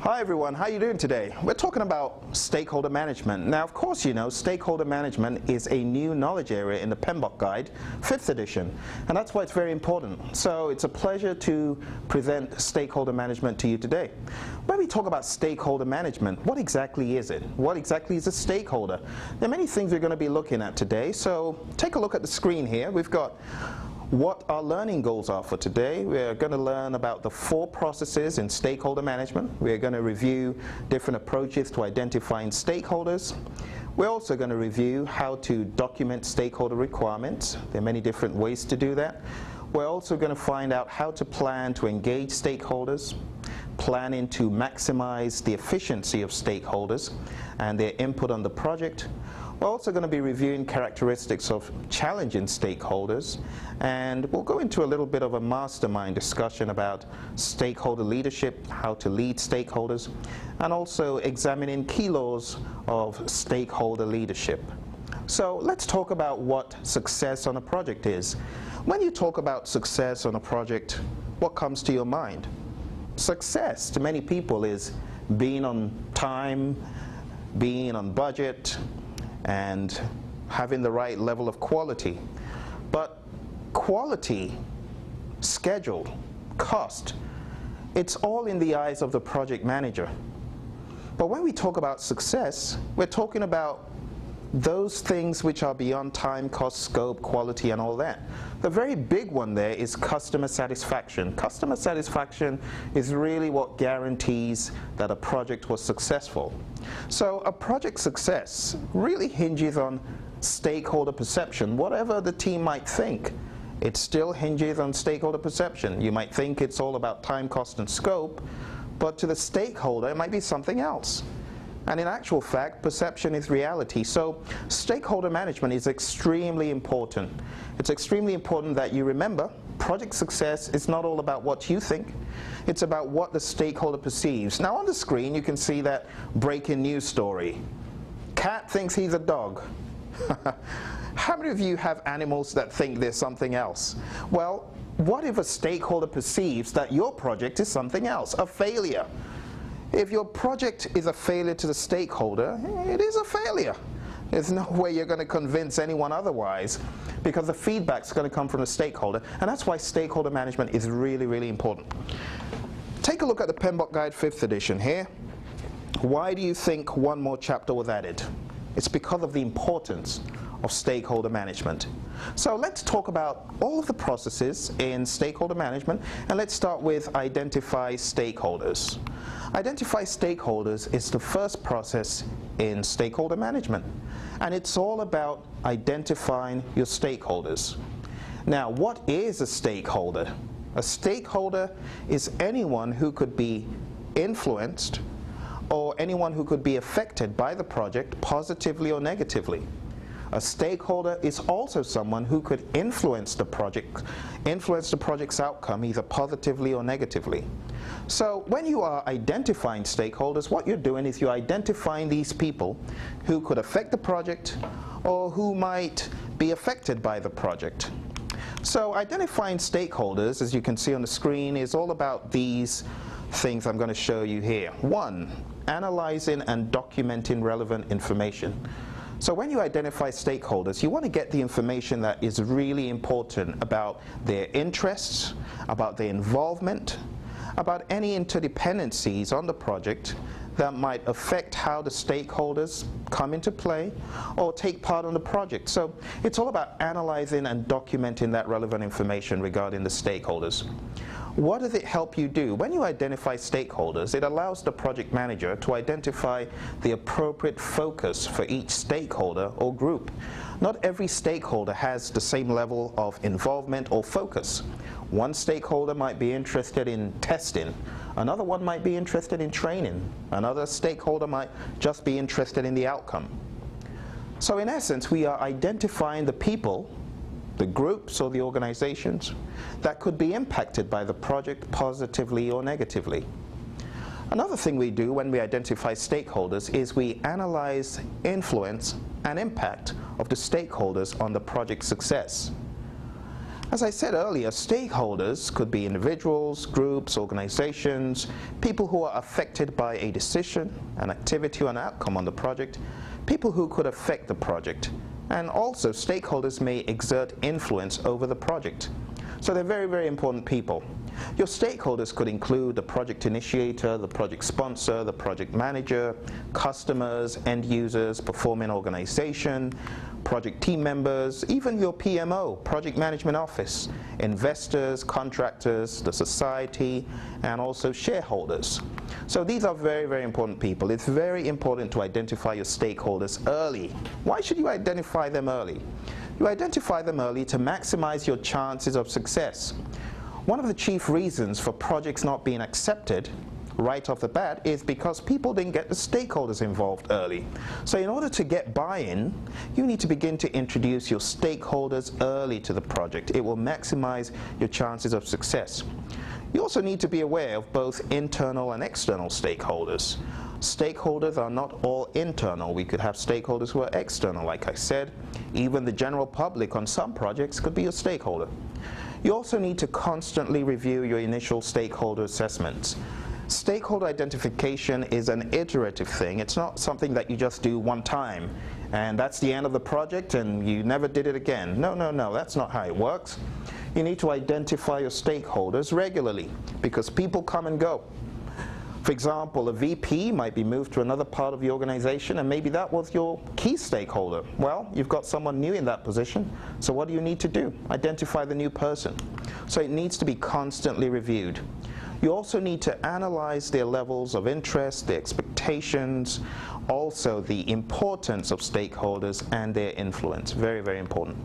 Hi everyone, how are you doing today? We're talking about stakeholder management. Now of course you know stakeholder management is a new knowledge area in the PMBOK guide, 5th edition, and that's why it's very important. So it's a pleasure to present stakeholder management to you today. When we talk about stakeholder management, what exactly is it? What exactly is a stakeholder? There are many things we're going to be looking at today, so take a look at the screen here. We've got what our learning goals are for today. We're going to learn about the 4 processes in stakeholder management. We're going to review different approaches to identifying stakeholders. We're also going to review how to document stakeholder requirements. There are many different ways to do that. We're also going to find out how to plan to engage stakeholders, planning to maximize the efficiency of stakeholders and their input on the project. We're also going to be reviewing characteristics of challenging stakeholders, and we'll go into a little bit of a mastermind discussion about stakeholder leadership, how to lead stakeholders, and also examining key laws of stakeholder leadership. So let's talk about what success on a project is. When you talk about success on a project, what comes to your mind? Success to many people is being on time, being on budget, and having the right level of quality. But quality, schedule, cost, it's all in the eyes of the project manager. But when we talk about success, we're talking about those things which are beyond time, cost, scope, quality, and all that. The very big one there is customer satisfaction. Customer satisfaction is really what guarantees that a project was successful. So a project success really hinges on stakeholder perception. Whatever the team might think, it still hinges on stakeholder perception. You might think it's all about time, cost, and scope, but to the stakeholder it might be something else. And in actual fact, perception is reality. So stakeholder management is extremely important. It's extremely important that you remember project success is not all about what you think. It's about what the stakeholder perceives. Now on the screen you can see that breaking news story. Cat thinks he's a dog. How many of you have animals that think they're something else? Well, what if a stakeholder perceives that your project is something else, a failure? If your project is a failure to the stakeholder, it is a failure. There's no way you're going to convince anyone otherwise, because the feedback's going to come from the stakeholder, and that's why stakeholder management is really, really important. Take a look at the PMBOK Guide 5th edition here. Why do you think one more chapter was added? It's because of the importance of stakeholder management. So let's talk about all of the processes in stakeholder management, and let's start with identify stakeholders. Identify stakeholders is the first process in stakeholder management, and it's all about identifying your stakeholders. Now, what is a stakeholder? A stakeholder is anyone who could be influenced or anyone who could be affected by the project positively or negatively. A stakeholder is also someone who could influence the project's outcome either positively or negatively. So when you are identifying stakeholders, what you're doing is you're identifying these people who could affect the project or who might be affected by the project. So identifying stakeholders, as you can see on the screen, is all about these things I'm going to show you here. 1, analyzing and documenting relevant information. So when you identify stakeholders, you want to get the information that is really important about their interests, about their involvement, about any interdependencies on the project that might affect how the stakeholders come into play or take part in the project. So it's all about analyzing and documenting that relevant information regarding the stakeholders. What does it help you do? When you identify stakeholders, it allows the project manager to identify the appropriate focus for each stakeholder or group. Not every stakeholder has the same level of involvement or focus. One stakeholder might be interested in testing, another one might be interested in training, another stakeholder might just be interested in the outcome. So in essence, we are identifying the people, the groups or the organizations that could be impacted by the project positively or negatively. Another thing we do when we identify stakeholders is we analyze influence and impact of the stakeholders on the project success. As I said earlier, stakeholders could be individuals, groups, organizations, people who are affected by a decision, an activity, or an outcome on the project, people who could affect the project, and also stakeholders may exert influence over the project. So they're very, very important people. Your stakeholders could include the project initiator, the project sponsor, the project manager, customers, end users, performing organization, project team members, even your PMO, project management office, investors, contractors, the society, and also shareholders. So these are very, very important people. It's very important to identify your stakeholders early. Why should you identify them early? You identify them early to maximize your chances of success. One of the chief reasons for projects not being accepted right off the bat is because people didn't get the stakeholders involved early. So in order to get buy-in, you need to begin to introduce your stakeholders early to the project. It will maximize your chances of success. You also need to be aware of both internal and external stakeholders. Stakeholders are not all internal. We could have stakeholders who are external, like I said. Even the general public on some projects could be a stakeholder. You also need to constantly review your initial stakeholder assessments. Stakeholder identification is an iterative thing. It's not something that you just do one time and that's the end of the project and you never did it again. No, that's not how it works. You need to identify your stakeholders regularly because people come and go. For example, a VP might be moved to another part of the organization and maybe that was your key stakeholder. Well, you've got someone new in that position, so what do you need to do? Identify the new person. So it needs to be constantly reviewed. You also need to analyze their levels of interest, their expectations, also the importance of stakeholders and their influence. Very, very important.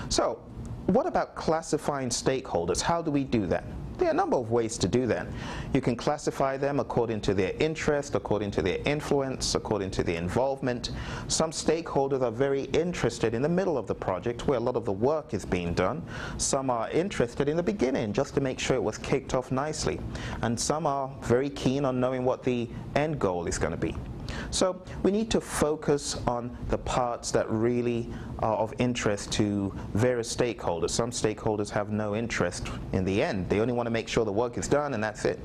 So, what about classifying stakeholders? How do we do that? There are a number of ways to do that. You can classify them according to their interest, according to their influence, according to their involvement. Some stakeholders are very interested in the middle of the project where a lot of the work is being done. Some are interested in the beginning just to make sure it was kicked off nicely. And some are very keen on knowing what the end goal is going to be. So we need to focus on the parts that really are of interest to various stakeholders. Some stakeholders have no interest in the end. They only want to make sure the work is done and that's it.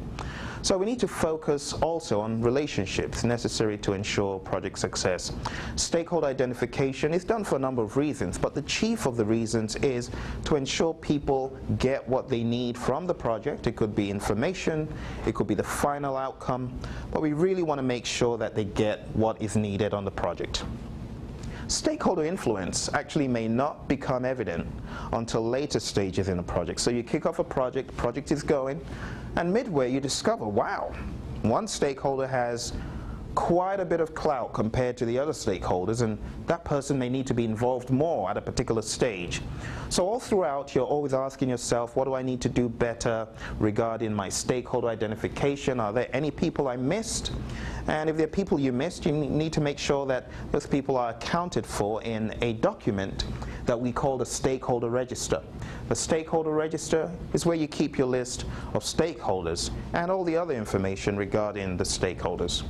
So we need to focus also on relationships necessary to ensure project success. Stakeholder identification is done for a number of reasons, but the chief of the reasons is to ensure people get what they need from the project. It could be information, it could be the final outcome, but we really want to make sure that they get what is needed on the project. Stakeholder influence actually may not become evident until later stages in a project. So you kick off a project is going, and midway you discover, wow, one stakeholder has quite a bit of clout compared to the other stakeholders, and that person may need to be involved more at a particular stage. So all throughout, you're always asking yourself, what do I need to do better regarding my stakeholder identification? Are there any people I missed? And if there are people you missed, you need to make sure that those people are accounted for in a document that we call the Stakeholder Register. The Stakeholder Register is where you keep your list of stakeholders and all the other information regarding the stakeholders.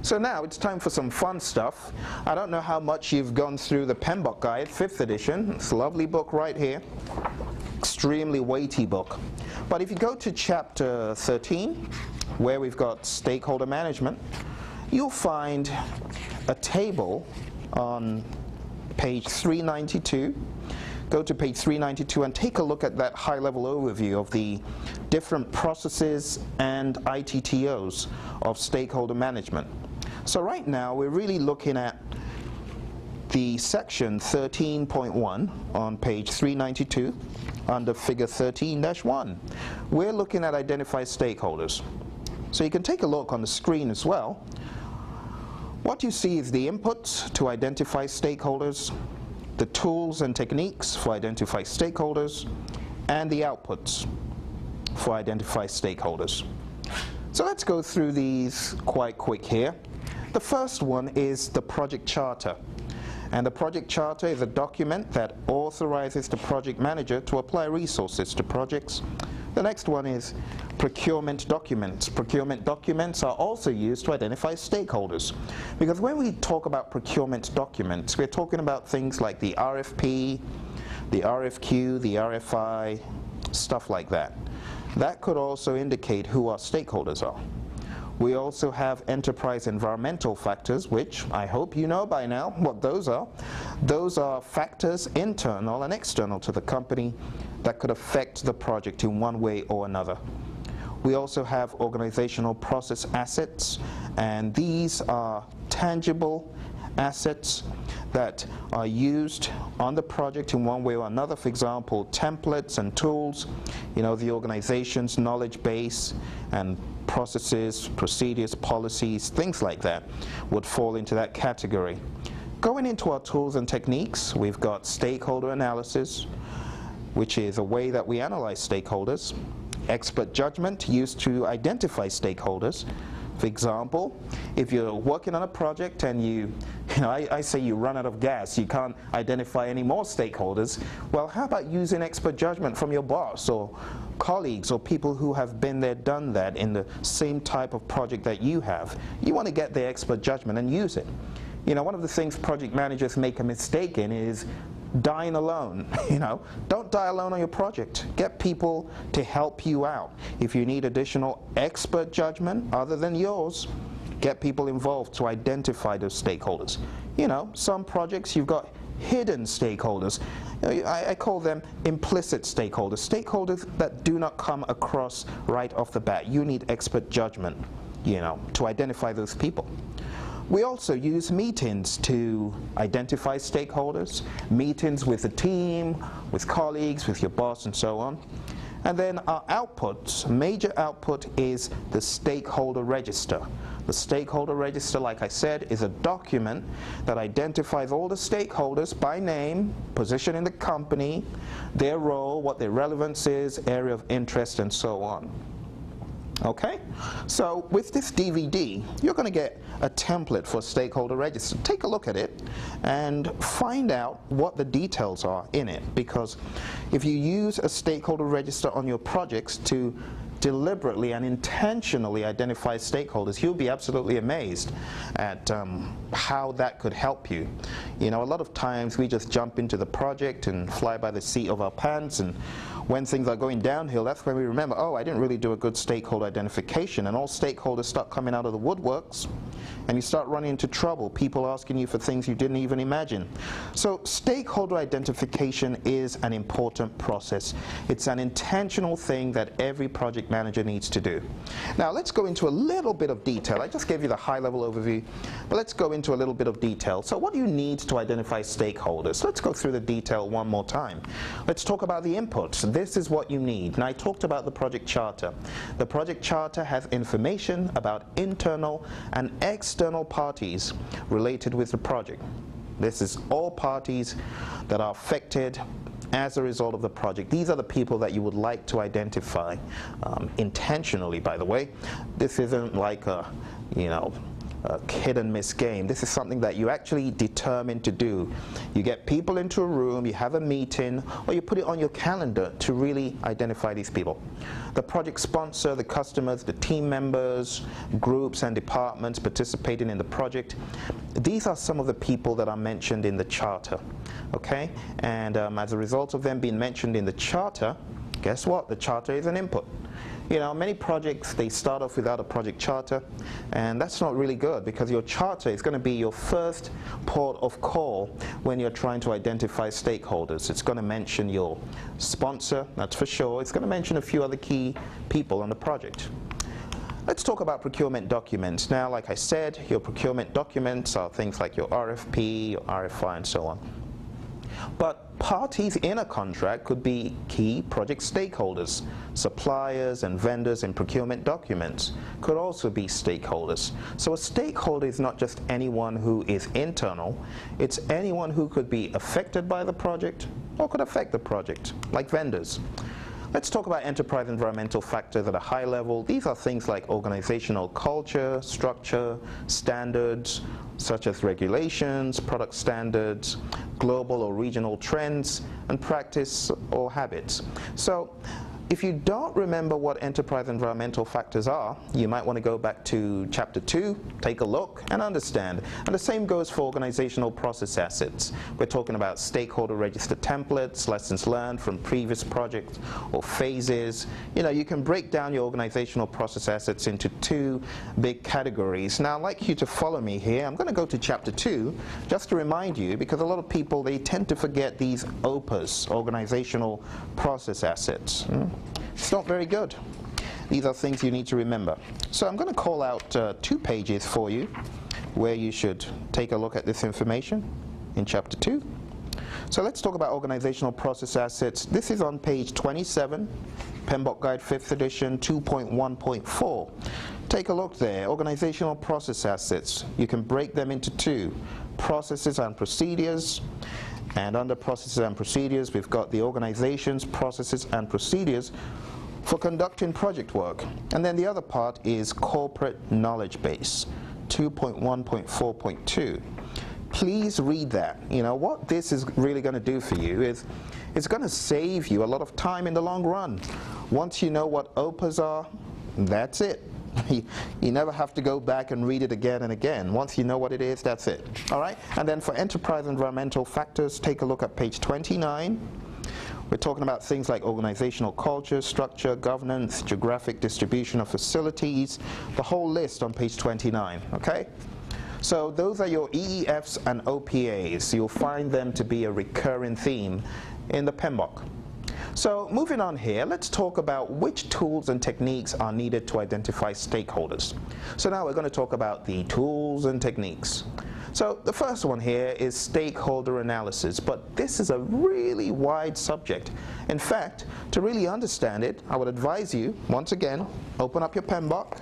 So now it's time for some fun stuff. I don't know how much you've gone through the PMBOK Guide, 5th edition. It's a lovely book right here. Extremely weighty book. But if you go to chapter 13, where we've got stakeholder management, you'll find a table on page 392. Go to page 392 and take a look at that high-level overview of the different processes and ITTOs of stakeholder management. So right now we're really looking at the section 13.1 on page 392 under figure 13-1. We're looking at identify stakeholders. So you can take a look on the screen as well. What you see is the inputs to identify stakeholders, the tools and techniques for identify stakeholders, and the outputs for identify stakeholders. So let's go through these quite quick here. The first one is the project charter. And the project charter is a document that authorizes the project manager to apply resources to projects. The next one is procurement documents. Procurement documents are also used to identify stakeholders. Because when we talk about procurement documents, we're talking about things like the RFP, the RFQ, the RFI, stuff like that. That could also indicate who our stakeholders are. We also have enterprise environmental factors, which I hope you know by now what those are. Those are factors internal and external to the company that could affect the project in one way or another. We also have organizational process assets, and these are tangible assets that are used on the project in one way or another. For example, templates and tools, the organization's knowledge base and processes, procedures, policies, things like that would fall into that category. Going into our tools and techniques, we've got stakeholder analysis, which is a way that we analyze stakeholders. Expert judgment, used to identify stakeholders. For example, if you're working on a project and I say you run out of gas, you can't identify any more stakeholders, well, how about using expert judgment from your boss or colleagues or people who have been there, done that in the same type of project that you have? You want to get their expert judgment and use it. One of the things project managers make a mistake in is dying alone. Don't die alone on your project. Get people to help you out. If you need additional expert judgment other than yours, get people involved to identify those stakeholders. Some projects you've got hidden stakeholders. I call them implicit stakeholders, stakeholders that do not come across right off the bat. You need expert judgment, to identify those people. We also use meetings to identify stakeholders, meetings with the team, with colleagues, with your boss, and so on. And then our outputs, major output is the Stakeholder Register. The Stakeholder Register, like I said, is a document that identifies all the stakeholders by name, position in the company, their role, what their relevance is, area of interest, and so on. Okay, so with this DVD, you're going to get a template for Stakeholder Register. Take a look at it and find out what the details are in it, because if you use a Stakeholder Register on your projects to deliberately and intentionally identify stakeholders, you'll be absolutely amazed at how that could help you. A lot of times we just jump into the project and fly by the seat of our pants, and when things are going downhill, that's when we remember, oh, I didn't really do a good stakeholder identification, and all stakeholders start coming out of the woodworks, and you start running into trouble, people asking you for things you didn't even imagine. So stakeholder identification is an important process. It's an intentional thing that every project manager needs to do. Now let's go into a little bit of detail. I just gave you the high-level overview, but let's go into a little bit of detail. So what do you need to identify stakeholders? Let's go through the detail one more time. Let's talk about the inputs. This is what you need. And I talked about the project charter. The project charter has information about internal and external parties related with the project. This is all parties that are affected as a result of the project. These are the people that you would like to identify intentionally, by the way. This isn't like a hit and miss game. This is something that you actually determine to do. You get people into a room, you have a meeting, or you put it on your calendar to really identify these people. The project sponsor, the customers, the team members, groups and departments participating in the project. These are some of the people that are mentioned in the charter. Okay? And as a result of them being mentioned in the charter, guess what? The charter is an input. Many projects, they start off without a project charter, and that's not really good, because your charter is going to be your first port of call when you're trying to identify stakeholders. It's going to mention your sponsor, that's for sure. It's going to mention a few other key people on the project. Let's talk about procurement documents. Now, like I said, your procurement documents are things like your RFP, your RFI, and so on. But parties in a contract could be key project stakeholders. Suppliers and vendors in procurement documents could also be stakeholders. So a stakeholder is not just anyone who is internal, it's anyone who could be affected by the project or could affect the project, like vendors. Let's talk about enterprise environmental factors at a high level. These are things like organizational culture, structure, standards, such as regulations, product standards, global or regional trends, and practice or habits. So If you don't remember what enterprise environmental factors are, you might want to go back to Chapter 2, take a look, and understand. And the same goes for organizational process assets. We're talking about stakeholder register templates, lessons learned from previous projects or phases. You know, you can break down your organizational process assets into two big categories. Now, I'd like you to follow me here. I'm going to go to Chapter 2, just to remind you, because a lot of people, they tend to forget these OPAs, organizational process assets. It's not very good. These are things you need to remember. So I'm going to call out 2 pages for you where you should take a look at this information in Chapter 2. So let's talk about organizational process assets. This is on page 27, PMBOK Guide 5th edition 2.1.4. Take a look there. Organizational process assets. You can break them into 2, processes and procedures. And under processes and procedures, we've got the organizations, processes, and procedures for conducting project work. And then the other part is corporate knowledge base, 2.1.4.2. Please read that. You know, what this is really going to do for you is it's going to save you a lot of time in the long run. Once you know what OPAs are, that's it. You never have to go back and read it again and again. Once you know what it is, that's it. All right? And then for enterprise environmental factors, take a look at page 29. We're talking about things like organizational culture, structure, governance, geographic distribution of facilities, the whole list on page 29. Okay? So those are your EEFs and OPAs. You'll find them to be a recurring theme in the PMBOK. So moving on here, let's talk about which tools and techniques are needed to identify stakeholders. So now we're going to talk about the tools and techniques. So the first one here is stakeholder analysis, but this is a really wide subject. In fact, to really understand it, I would advise you, once again, open up your PMBOK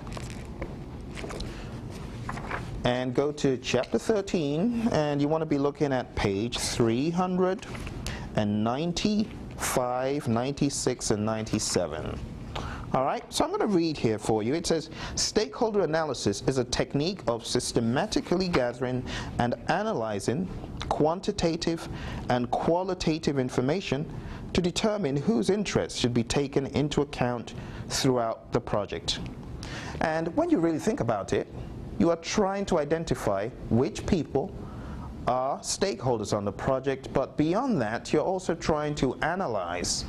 and go to Chapter 13, and you want to be looking at page 395, 96, and 97. All right, so I'm going to read here for you. It says, stakeholder analysis is a technique of systematically gathering and analyzing quantitative and qualitative information to determine whose interests should be taken into account throughout the project. And when you really think about it, you are trying to identify which people are stakeholders on the project, but beyond that, you're also trying to analyze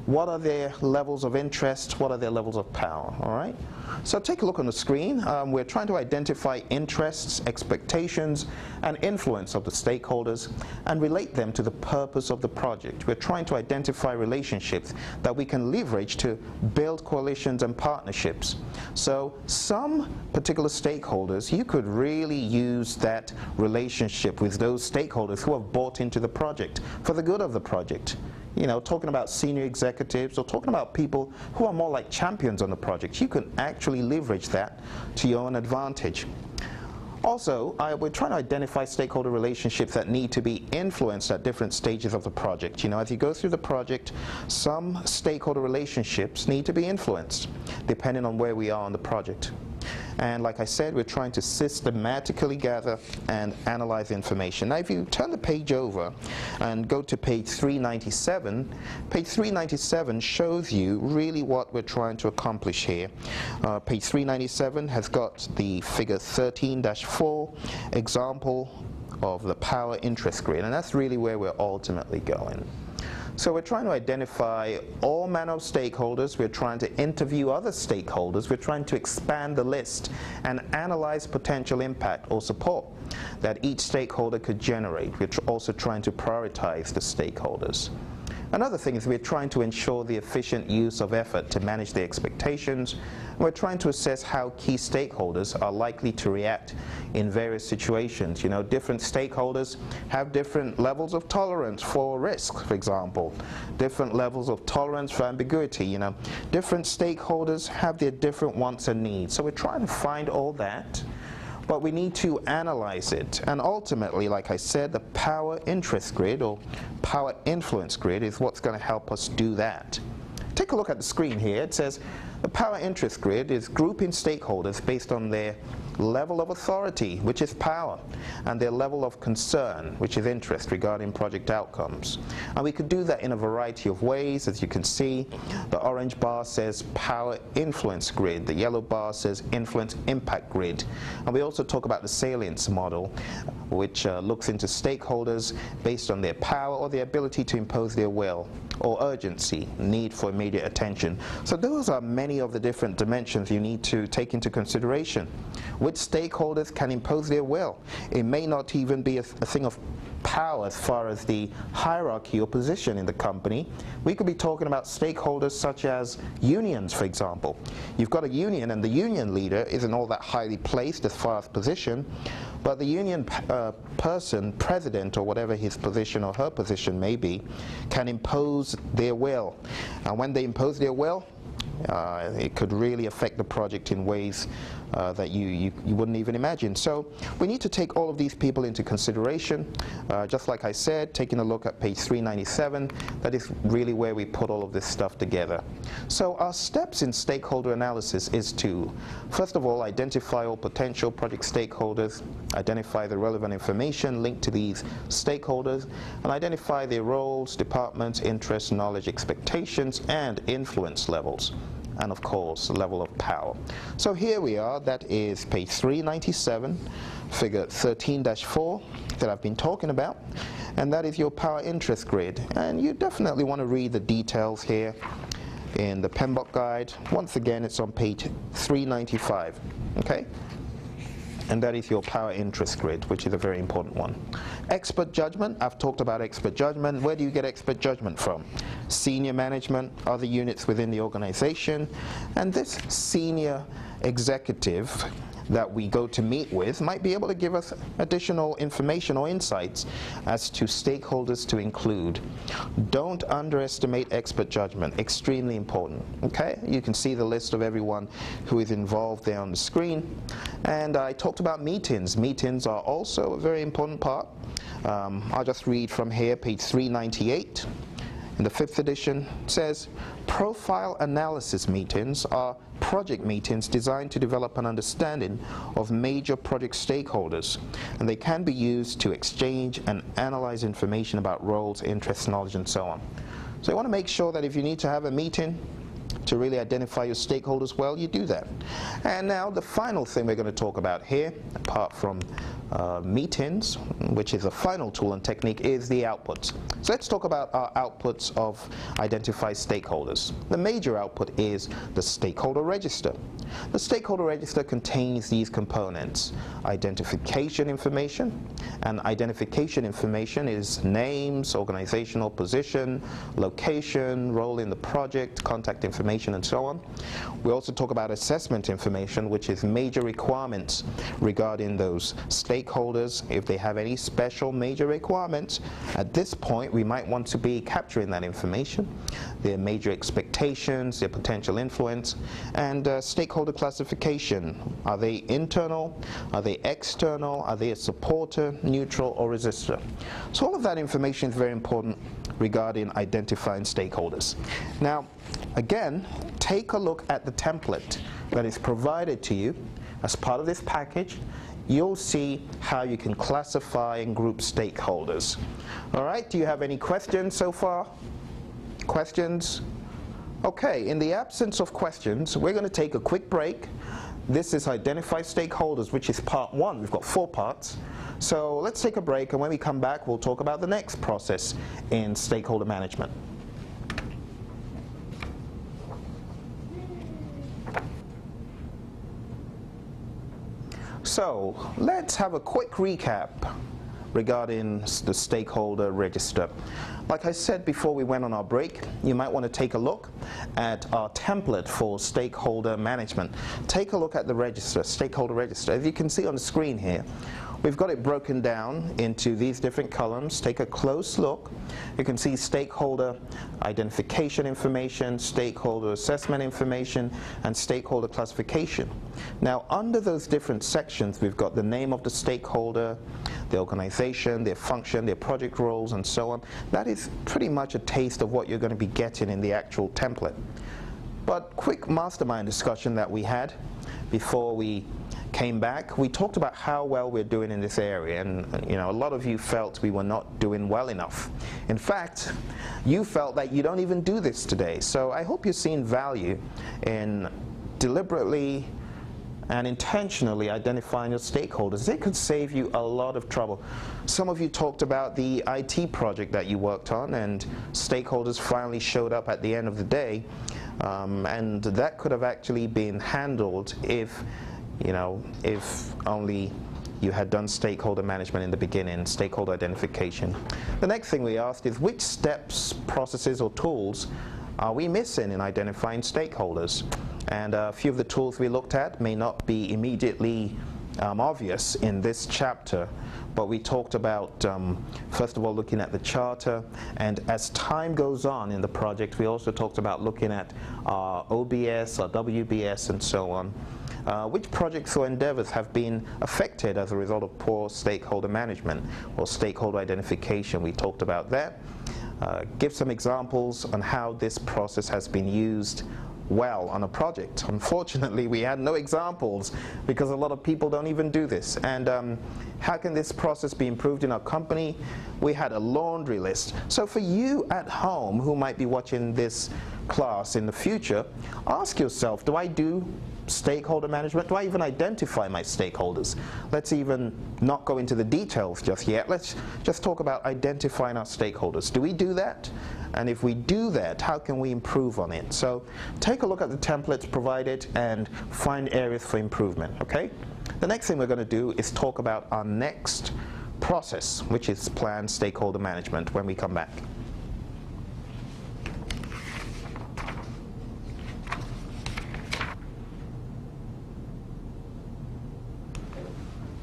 what are their levels of interest, what are their levels of power, all right? So take a look on the screen. We're trying to identify interests, expectations, and influence of the stakeholders and relate them to the purpose of the project. We're trying to identify relationships that we can leverage to build coalitions and partnerships. So some particular stakeholders, you could really use that relationship with those stakeholders who have bought into the project for the good of the project. You know, talking about senior executives or talking about people who are more like champions on the project. You can actually leverage that to your own advantage. Also, we're trying to identify stakeholder relationships that need to be influenced at different stages of the project. You know, as you go through the project, some stakeholder relationships need to be influenced depending on where we are on the project. And like I said, we're trying to systematically gather and analyze information. Now, if you turn the page over and go to page 397, page 397 shows you really what we're trying to accomplish here. Page 397 has got the figure 13-4 example of the power interest grid, and that's really where we're ultimately going. So we're trying to identify all manner of stakeholders, we're trying to interview other stakeholders, we're trying to expand the list and analyze potential impact or support that each stakeholder could generate. We're also trying to prioritize the stakeholders. Another thing is we're trying to ensure the efficient use of effort to manage the expectations. We're trying to assess how key stakeholders are likely to react in various situations. You know, different stakeholders have different levels of tolerance for risk, for example, different levels of tolerance for ambiguity. You know, different stakeholders have their different wants and needs. So we're trying to find all that, but we need to analyze it. And ultimately, like I said, the power interest grid or power influence grid is what's going to help us do that. Take a look at the screen here. It says the power interest grid is grouping stakeholders based on their level of authority, which is power, and their level of concern, which is interest regarding project outcomes. And we could do that in a variety of ways. As you can see, the orange bar says power influence grid, the yellow bar says influence impact grid. And we also talk about the salience model, which looks into stakeholders based on their power or their ability to impose their will, or urgency, need for immediate attention. So those are many of the different dimensions you need to take into consideration. Which stakeholders can impose their will? It may not even be a thing of power as far as the hierarchy or position in the company. We could be talking about stakeholders such as unions, for example. You've got a union, and the union leader isn't all that highly placed as far as position, but the union person, president, or whatever his position or her position may be, can impose their will. And when they impose their will, it could really affect the project in ways that you wouldn't even imagine. So we need to take all of these people into consideration. Just like I said, taking a look at page 397, that is really where we put all of this stuff together. So our steps in stakeholder analysis is to, first of all, identify all potential project stakeholders, identify the relevant information linked to these stakeholders, and identify their roles, departments, interests, knowledge, expectations, and influence levels, and of course, the level of power. So here we are, that is page 397, figure 13-4 that I've been talking about, and that is your power interest grid. And you definitely want to read the details here in the PMBOK guide. Once again, it's on page 395, okay? And that is your power interest grid, which is a very important one. Expert judgment, I've talked about expert judgment. Where do you get expert judgment from? Senior management, other units within the organization, and this senior executive that we go to meet with might be able to give us additional information or insights as to stakeholders to include. Don't underestimate expert judgment, extremely important, okay? You can see the list of everyone who is involved there on the screen. And I talked about meetings. Meetings are also a very important part. I'll just read from here, page 398. In the 5th edition, it says, profile analysis meetings are project meetings designed to develop an understanding of major project stakeholders, and they can be used to exchange and analyze information about roles, interests, knowledge, and so on. So you want to make sure that if you need to have a meeting to really identify your stakeholders well, you do that. And now the final thing we're going to talk about here, apart from meetings, which is a final tool and technique, is the outputs. So let's talk about our outputs of identified stakeholders. The major output is the Stakeholder Register. The Stakeholder Register contains these components: identification information, and identification information is names, organizational position, location, role in the project, contact information, and so on. We also talk about assessment information, which is major requirements regarding those stakeholders. If they have any special major requirements, at this point we might want to be capturing that information, their major expectations, their potential influence, and stakeholder classification. Are they internal? Are they external? Are they a supporter, neutral, or resistor? So all of that information is very important regarding identifying stakeholders. Now, again, take a look at the template that is provided to you as part of this package. You'll see how you can classify and group stakeholders. All right, do you have any questions so far? Questions? Okay, in the absence of questions, we're going to take a quick break. This is Identify Stakeholders, which is part 1. We've got 4 parts. So let's take a break, and when we come back, we'll talk about the next process in stakeholder management. So let's have a quick recap regarding the Stakeholder Register. Like I said before we went on our break, you might want to take a look at our template for stakeholder management. Take a look at the register, Stakeholder Register. As you can see on the screen here, we've got it broken down into these different columns. Take a close look. You can see stakeholder identification information, stakeholder assessment information, and stakeholder classification. Now, under those different sections, we've got the name of the stakeholder, the organization, their function, their project roles, and so on. That is pretty much a taste of what you're going to be getting in the actual template. But quick mastermind discussion that we had before we came back, we talked about how well we're doing in this area, and a lot of you felt we were not doing well enough. In fact, you felt that you don't even do this today. So I hope you're seeing value in deliberately and intentionally identifying your stakeholders. It could save you a lot of trouble. Some of you talked about the IT project that you worked on, and stakeholders finally showed up at the end of the day, and that could have actually been handled if only you had done stakeholder management in the beginning, stakeholder identification. The next thing we asked is, which steps, processes, or tools are we missing in identifying stakeholders? And a few of the tools we looked at may not be immediately obvious in this chapter, but we talked about, first of all, looking at the charter, and as time goes on in the project, we also talked about looking at our OBS, our WBS, and so on. Which projects or endeavors have been affected as a result of poor stakeholder management or stakeholder identification? We talked about that. Give some examples on how this process has been used well on a project. Unfortunately, we had no examples because a lot of people don't even do this. And how can this process be improved in our company? We had a laundry list. So for you at home who might be watching this class in the future, ask yourself, do I do stakeholder management? Do I even identify my stakeholders? Let's even not go into the details just yet. Let's just talk about identifying our stakeholders. Do we do that? And if we do that, how can we improve on it? So take a look at the templates provided and find areas for improvement, okay? The next thing we're going to do is talk about our next process, which is planned stakeholder management, when we come back.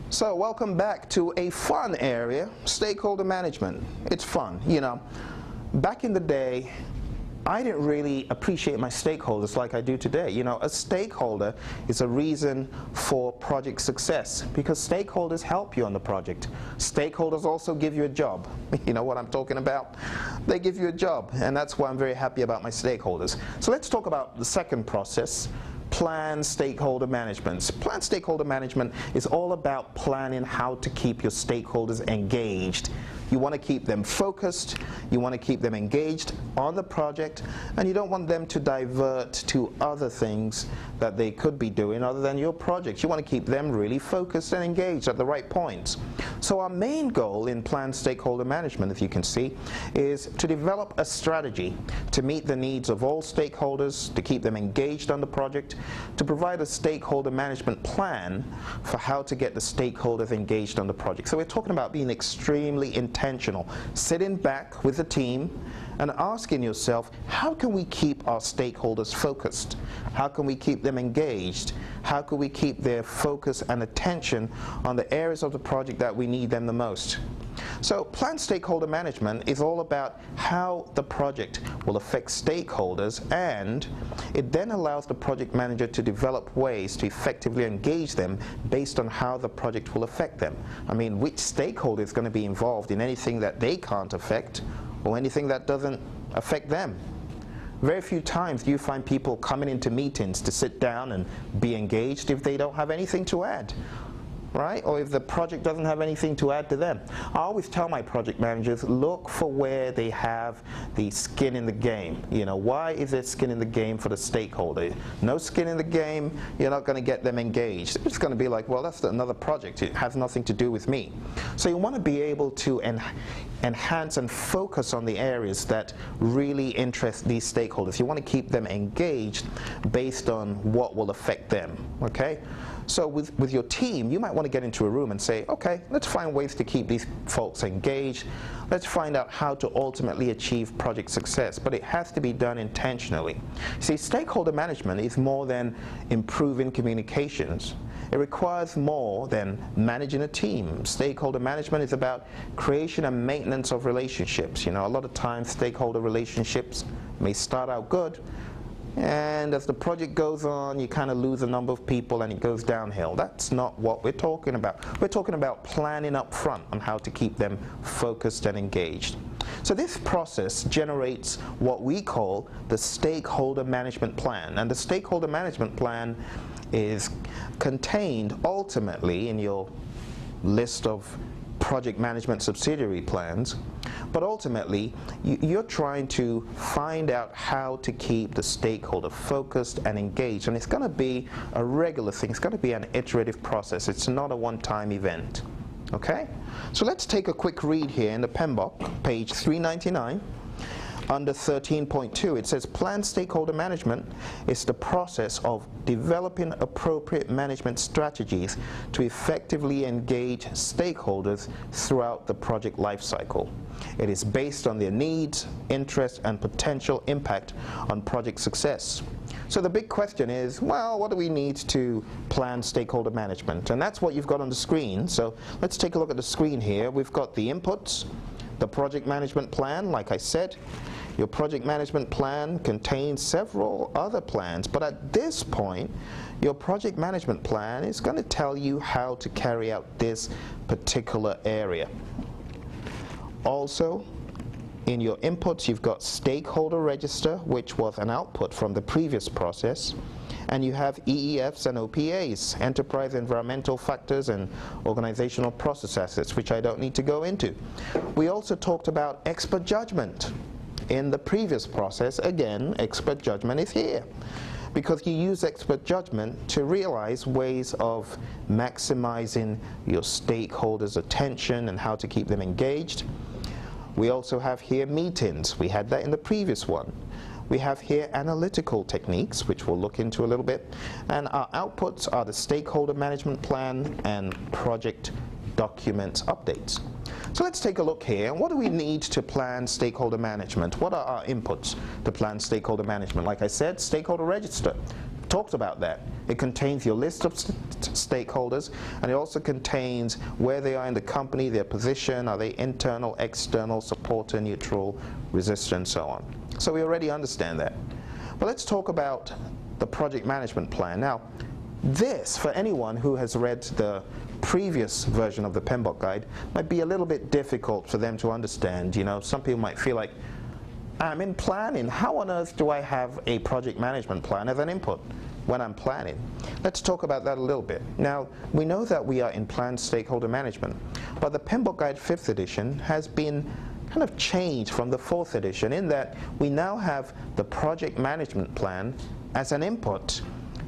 So welcome back to a fun area, stakeholder management. It's fun. Back in the day, I didn't really appreciate my stakeholders like I do today. A stakeholder is a reason for project success because stakeholders help you on the project. Stakeholders also give you a job. You know what I'm talking about? They give you a job, and that's why I'm very happy about my stakeholders. So let's talk about the second process, planned stakeholder management. Planned stakeholder management is all about planning how to keep your stakeholders engaged. You want to keep them focused, you want to keep them engaged on the project, and you don't want them to divert to other things that they could be doing other than your project. You want to keep them really focused and engaged at the right points. So our main goal in planned stakeholder management, if you can see, is to develop a strategy to meet the needs of all stakeholders, to keep them engaged on the project, to provide a stakeholder management plan for how to get the stakeholders engaged on the project. So we're talking about being extremely intentional, sitting back with the team and asking yourself, how can we keep our stakeholders focused? How can we keep them engaged? How can we keep their focus and attention on the areas of the project that we need them the most? So planned stakeholder management is all about how the project will affect stakeholders, and it then allows the project manager to develop ways to effectively engage them based on how the project will affect them. I mean, which stakeholder is going to be involved in anything that they can't affect or anything that doesn't affect them? Very few times do you find people coming into meetings to sit down and be engaged if they don't have anything to add, right? Or if the project doesn't have anything to add to them. I always tell my project managers, look for where they have the skin in the game. Why is there skin in the game for the stakeholder? No skin in the game, you're not going to get them engaged. It's going to be like, well, that's another project. It has nothing to do with me. So you want to be able to enhance and focus on the areas that really interest these stakeholders. You want to keep them engaged based on what will affect them, okay? So with your team, you might want to get into a room and say, okay, let's find ways to keep these folks engaged. Let's find out how to ultimately achieve project success, but it has to be done intentionally. See, stakeholder management is more than improving communications. It requires more than managing a team. Stakeholder management is about creation and maintenance of relationships. A lot of times stakeholder relationships may start out good, and as the project goes on, you kind of lose a number of people and it goes downhill. That's not what we're talking about. We're talking about planning up front on how to keep them focused and engaged. So this process generates what we call the Stakeholder Management Plan. And the Stakeholder Management Plan is contained ultimately in your list of project management subsidiary plans, but ultimately you're trying to find out how to keep the stakeholder focused and engaged, and it's going to be a regular thing. It's going to be an iterative process. It's not a one-time event. Okay, so let's take a quick read here in the PMBOK, page 399. Under 13.2, it says planned stakeholder management is the process of developing appropriate management strategies to effectively engage stakeholders throughout the project lifecycle. It is based on their needs, interests, and potential impact on project success. So the big question is, well, what do we need to plan stakeholder management? And that's what you've got on the screen. So let's take a look at the screen here. We've got the inputs, the project management plan, like I said. Your project management plan contains several other plans, but at this point, your project management plan is going to tell you how to carry out this particular area. Also, in your inputs, you've got Stakeholder Register, which was an output from the previous process, and you have EEFs and OPAs, Enterprise Environmental Factors and Organizational Process Assets, which I don't need to go into. We also talked about expert judgment. In the previous process, again, expert judgment is here, because you use expert judgment to realize ways of maximizing your stakeholders' attention and how to keep them engaged. We also have here meetings. We had that in the previous one. We have here analytical techniques, which we'll look into a little bit. And our outputs are the stakeholder management plan and project documents updates. So let's take a look here. What do we need to plan stakeholder management? What are our inputs to plan stakeholder management? Like I said, Stakeholder Register. Talked about that. It contains your list of stakeholders, and it also contains where they are in the company, their position, are they internal, external, supporter, neutral, resistant, so on. So we already understand that. But let's talk about the project management plan. Now, this, for anyone who has read the previous version of the PMBOK guide, might be a little bit difficult for them to understand. You know, some people might feel like, I'm in planning. How on earth do I have a project management plan as an input when I'm planning? Let's talk about that a little bit. Now, we know that we are in planned stakeholder management, but the PMBOK guide 5th edition has been kind of changed from the 4th edition in that we now have the project management plan as an input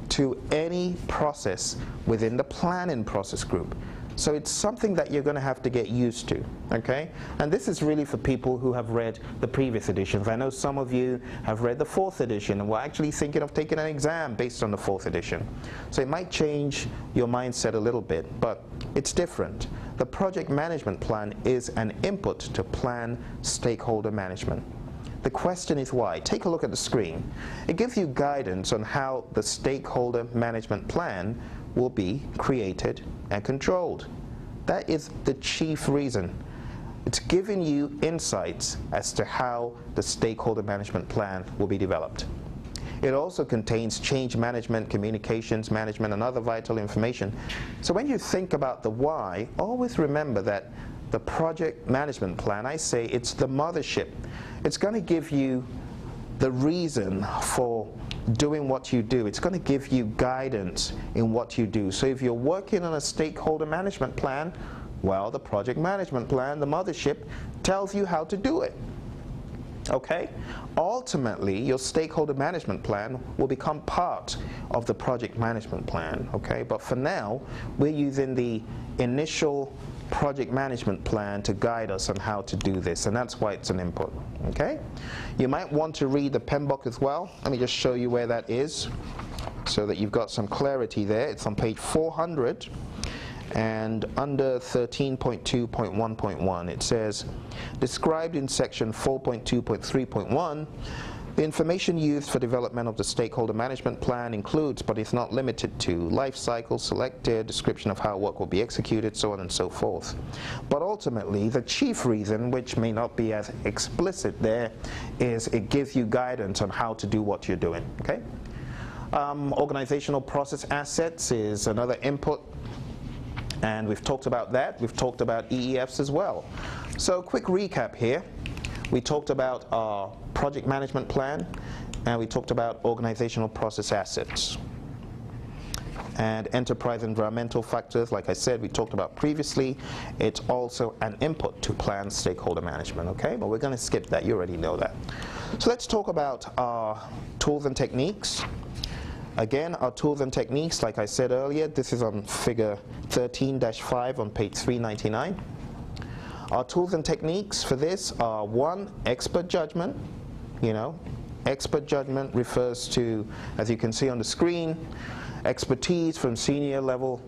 to any process within the planning process group. So it's something that you're going to have to get used to, okay? And this is really for people who have read the previous editions. I know some of you have read the 4th edition and were actually thinking of taking an exam based on the 4th edition. So it might change your mindset a little bit, but it's different. The project management plan is an input to plan stakeholder management. The question is why? Take a look at the screen. It gives you guidance on how the stakeholder management plan will be created and controlled. That is the chief reason. It's giving you insights as to how the stakeholder management plan will be developed. It also contains change management, communications management, and other vital information. So when you think about the why, always remember that the project management plan, I say it's the mothership. It's going to give you the reason for doing what you do. It's going to give you guidance in what you do. So if you're working on a stakeholder management plan, well, the project management plan, the mothership, tells you how to do it. Okay? Ultimately, your stakeholder management plan will become part of the project management plan. Okay? But for now, we're using the initial project management plan to guide us on how to do this, and that's why it's an input. Okay? You might want to read the PMBOK as well. Let me just show you where that is so that you've got some clarity there. It's on page 400 and under 13.2.1.1 it says, described in section 4.2.3.1, the information used for development of the stakeholder management plan includes, but is not limited to, life cycle selected, description of how work will be executed, so on and so forth. But ultimately, the chief reason, which may not be as explicit there, is it gives you guidance on how to do what you're doing. Okay? Organizational process assets is another input, and we've talked about that. We've talked about EEFs as well. So quick recap here. We talked about our project management plan, and we talked about organizational process assets. And enterprise environmental factors, like I said, we talked about previously. It's also an input to plan stakeholder management, okay? But we're going to skip that. You already know that. So let's talk about our tools and techniques. Again, our tools and techniques, like I said earlier, this is on figure 13-5 on page 399. Our tools and techniques for this are: 1, expert judgment. Expert judgment refers to, as you can see on the screen, expertise from senior level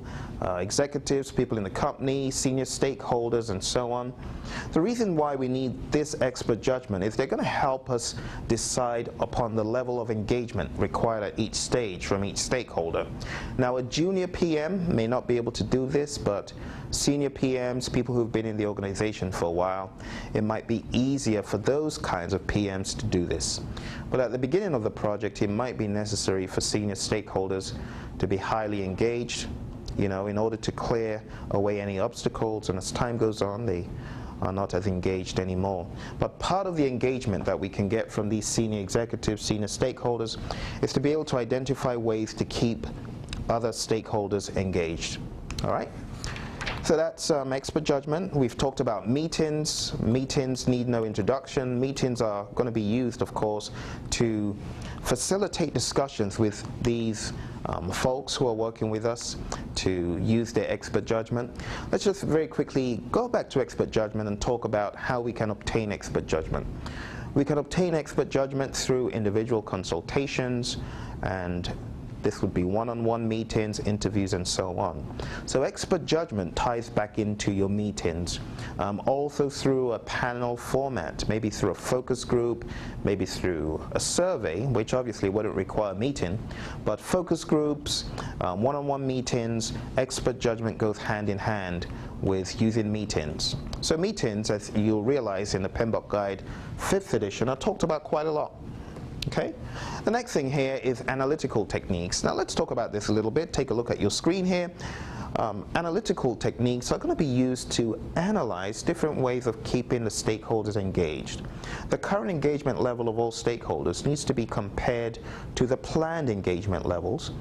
executives, people in the company, senior stakeholders, and so on. The reason why we need this expert judgment is they're going to help us decide upon the level of engagement required at each stage from each stakeholder. Now, a junior PM may not be able to do this, but senior PMs, people who've been in the organization for a while, it might be easier for those kinds of PMs to do this. But at the beginning of the project, it might be necessary for senior stakeholders to be highly engaged, in order to clear away any obstacles, and as time goes on, they are not as engaged anymore. But part of the engagement that we can get from these senior executives, senior stakeholders, is to be able to identify ways to keep other stakeholders engaged. All right? So that's expert judgment. We've talked about meetings. Meetings need no introduction. Meetings are going to be used, of course, to facilitate discussions with these folks who are working with us to use their expert judgment. Let's just very quickly go back to expert judgment and talk about how we can obtain expert judgment. We can obtain expert judgment through individual consultations, and this would be one-on-one meetings, interviews, and so on. So expert judgment ties back into your meetings, also through a panel format, maybe through a focus group, maybe through a survey, which obviously wouldn't require a meeting, but focus groups, one-on-one meetings, expert judgment goes hand in hand with using meetings. So meetings, as you'll realize in the PMBOK Guide 5th edition, are talked about quite a lot. Okay. The next thing here is analytical techniques. Now let's talk about this a little bit. Take a look at your screen here. Analytical techniques are going to be used to analyze different ways of keeping the stakeholders engaged. The current engagement level of all stakeholders needs to be compared to the planned engagement levels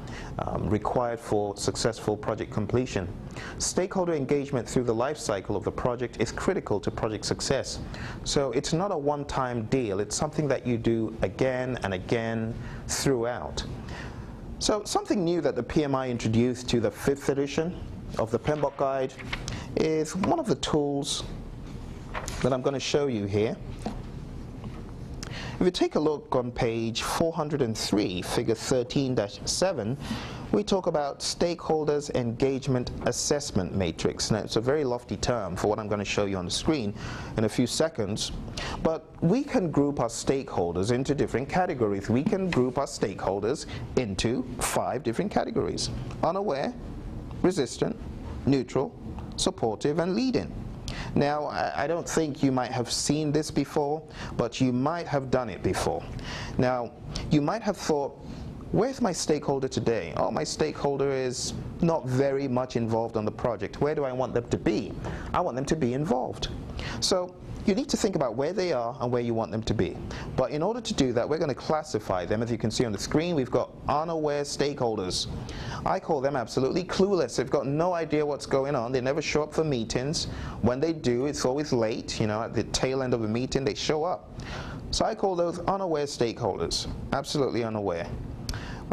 required for successful project completion. Stakeholder engagement through the life cycle of the project is critical to project success. So it's not a one-time deal. It's something that you do again and again throughout. So something new that the PMI introduced to the 5th edition of the PMBOK Guide is one of the tools that I'm going to show you here. If you take a look on page 403, figure 13-7, we talk about stakeholders engagement assessment matrix. Now, it's a very lofty term for what I'm going to show you on the screen in a few seconds, but we can group our stakeholders into different categories. We can group our stakeholders into 5 different categories: unaware, resistant, neutral, supportive, and lead-in. Now, I don't think you might have seen this before, but you might have done it before. Now, you might have thought, where's my stakeholder today? Oh, my stakeholder is not very much involved on the project. Where do I want them to be? I want them to be involved. So you need to think about where they are and where you want them to be. But in order to do that, we're going to classify them. As you can see on the screen, we've got unaware stakeholders. I call them absolutely clueless. They've got no idea what's going on. They never show up for meetings. When they do, it's always late. At the tail end of the meeting, they show up. So I call those unaware stakeholders, absolutely unaware.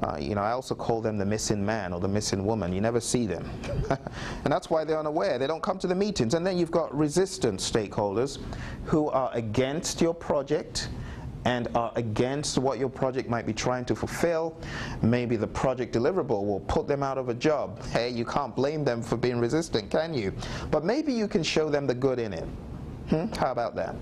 I also call them the missing man or the missing woman. You never see them. And that's why they're unaware. They don't come to the meetings. And then you've got resistant stakeholders who are against your project and are against what your project might be trying to fulfill. Maybe the project deliverable will put them out of a job. Hey, you can't blame them for being resistant, can you? But maybe you can show them the good in it. How about that?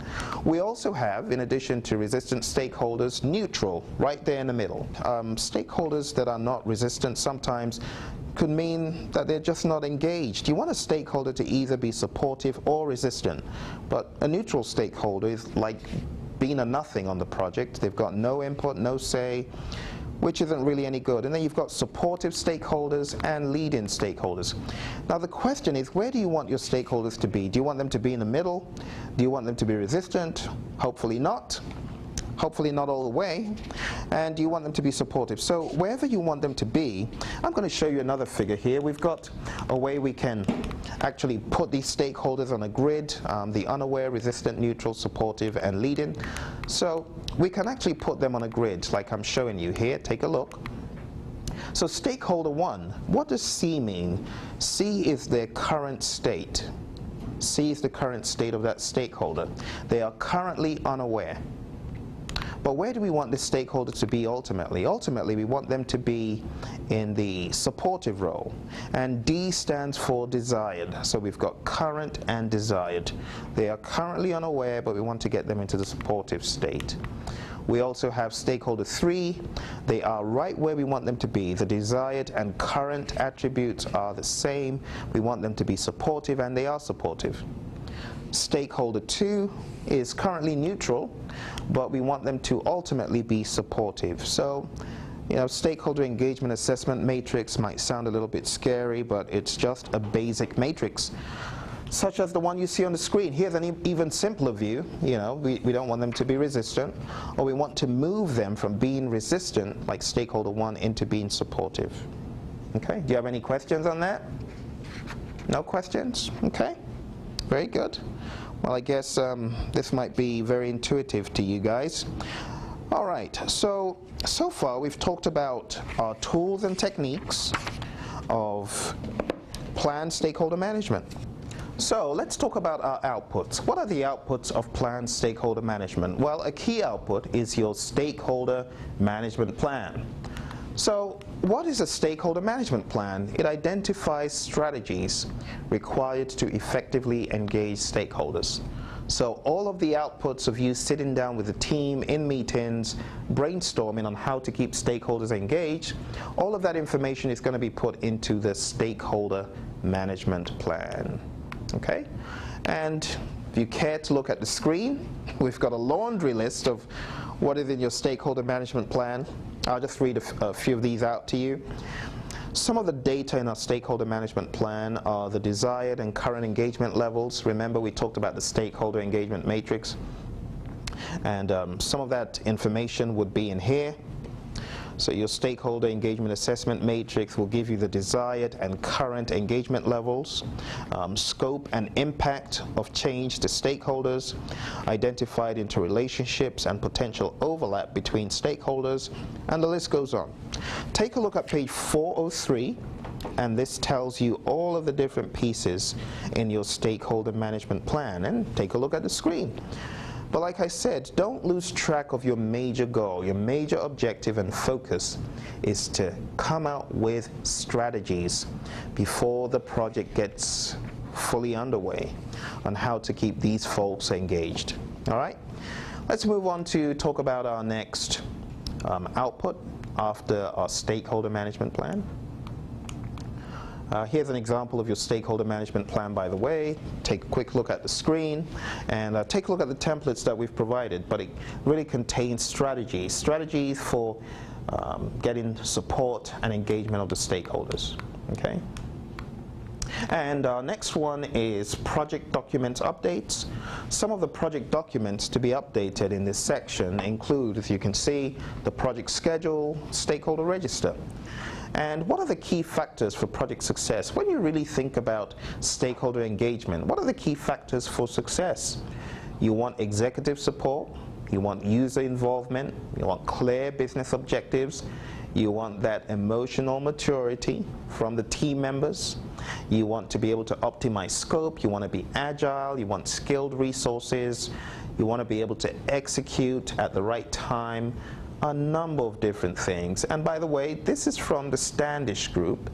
We also have, in addition to resistant stakeholders, neutral, right there in the middle. Stakeholders that are not resistant sometimes could mean that they're just not engaged. You want a stakeholder to either be supportive or resistant, but a neutral stakeholder is like being a nothing on the project. They've got no input, no say. which isn't really any good. And then you've got supportive stakeholders and lead-in stakeholders. Now the question is, where do you want your stakeholders to be? Do you want them to be in the middle? Do you want them to be resistant? Hopefully not. Hopefully not all the way. And do you want them to be supportive? So wherever you want them to be, I'm going to show you another figure here. We've got a way we can actually put these stakeholders on a grid, the unaware, resistant, neutral, supportive, and lead-in. So we can actually put them on a grid like I'm showing you here. Take a look. So stakeholder 1, what does C mean? C is their current state. C is the current state of that stakeholder. They are currently unaware. But where do we want the stakeholders to be ultimately? Ultimately, we want them to be in the supportive role. And D stands for desired. So we've got current and desired. They are currently unaware, but we want to get them into the supportive state. We also have stakeholder 3. They are right where we want them to be. The desired and current attributes are the same. We want them to be supportive, and they are supportive. Stakeholder 2 is currently neutral, but we want them to ultimately be supportive. So, you know, stakeholder engagement assessment matrix might sound a little bit scary, but it's just a basic matrix, such as the one you see on the screen. Here's an even simpler view. You know, we don't want them to be resistant, or we want to move them from being resistant, like stakeholder 1, into being supportive. Okay, do you have any questions on that? No questions? Okay, very good. Well, I guess this might be very intuitive to you guys. All right, so far we've talked about our tools and techniques of planned stakeholder management. So let's talk about our outputs. What are the outputs of planned stakeholder management? Well, a key output is your stakeholder management plan. So what is a stakeholder management plan? It identifies strategies required to effectively engage stakeholders. So all of the outputs of you sitting down with the team in meetings, brainstorming on how to keep stakeholders engaged, all of that information is going to be put into the stakeholder management plan. Okay? And if you care to look at the screen, we've got a laundry list of what is in your stakeholder management plan. I'll just read a few of these out to you. Some of the data in our stakeholder management plan are the desired and current engagement levels. Remember, we talked about the stakeholder engagement matrix. And some of that information would be in here. So your stakeholder engagement assessment matrix will give you the desired and current engagement levels, scope and impact of change to stakeholders, identified interrelationships and potential overlap between stakeholders, and the list goes on. Take a look at page 403, and this tells you all of the different pieces in your stakeholder management plan. And take a look at the screen. But like I said, don't lose track of your major goal. Your major objective and focus is to come out with strategies before the project gets fully underway on how to keep these folks engaged. All right? Let's move on to talk about our next output after our stakeholder management plan. Here's an example of your stakeholder management plan, by the way. Take a quick look at the screen and take a look at the templates that we've provided, but it really contains strategies for getting support and engagement of the stakeholders. Okay? And our next one is project documents updates. Some of the project documents to be updated in this section include, as you can see, the project schedule, stakeholder register. And what are the key factors for project success? When you really think about stakeholder engagement, what are the key factors for success? You want executive support, you want user involvement, you want clear business objectives, you want that emotional maturity from the team members, you want to be able to optimize scope, you want to be agile, you want skilled resources, you want to be able to execute at the right time, a number of different things. And by the way, this is from the Standish Group.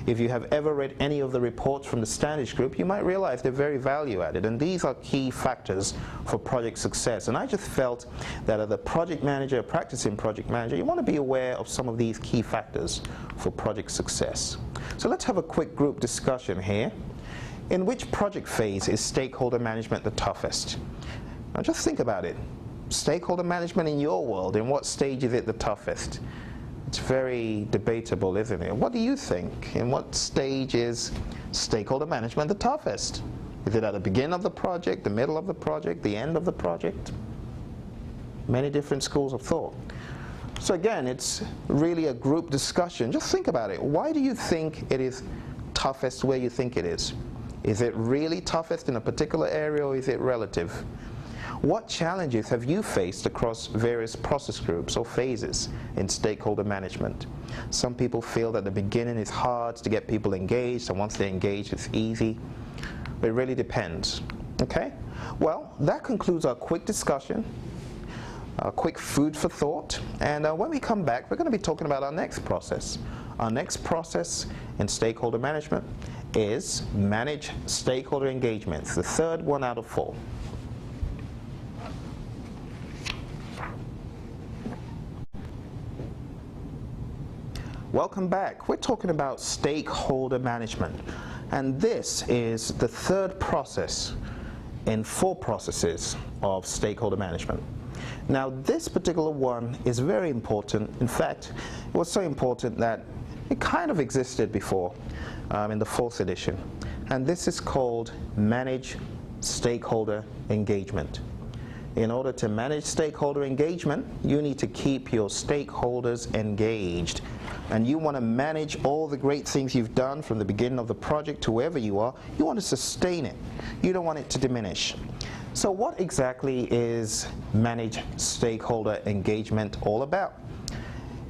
If you have ever read any of the reports from the Standish Group, you might realize they're very value added, and these are key factors for project success. And I just felt that as a project manager, a practicing project manager, you want to be aware of some of these key factors for project success. So let's have a quick group discussion here. In which project phase is stakeholder management the toughest? Now just think about it. Stakeholder management in your world, in what stage is it the toughest? It's very debatable, isn't it? What do you think? In what stage is stakeholder management the toughest? Is it at the beginning of the project, the middle of the project, the end of the project? Many different schools of thought. So again, it's really a group discussion. Just think about it. Why do you think it is toughest where you think it is? Is it really toughest in a particular area, or is it relative? What challenges have you faced across various process groups or phases in stakeholder management? Some people feel that the beginning is hard to get people engaged, and once they're engaged, it's easy. But it really depends. Okay? Well, that concludes our quick discussion. A quick food for thought, and when we come back, we're going to be talking about our next process. Our next process in stakeholder management is manage stakeholder engagements, the third one out of 4. Welcome back. We're talking about stakeholder management, and this is the third process in 4 processes of stakeholder management. Now, this particular one is very important. In fact, it was so important that it kind of existed before in the 4th edition. And this is called Manage Stakeholder Engagement. In order to manage stakeholder engagement, you need to keep your stakeholders engaged. And you want to manage all the great things you've done from the beginning of the project to wherever you are. You want to sustain it. You don't want it to diminish. So what exactly is manage stakeholder engagement all about?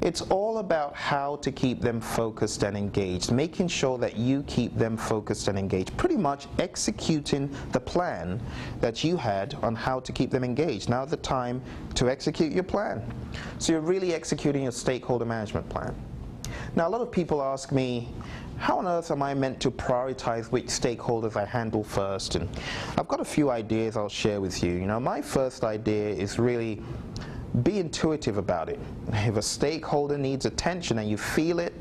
It's all about how to keep them focused and engaged, making sure that you keep them focused and engaged, pretty much executing the plan that you had on how to keep them engaged. Now's the time to execute your plan. So you're really executing your stakeholder management plan. Now, a lot of people ask me, how on earth am I meant to prioritize which stakeholders I handle first? And I've got a few ideas I'll share with you. You know, my first idea is really be intuitive about it. If a stakeholder needs attention and you feel it,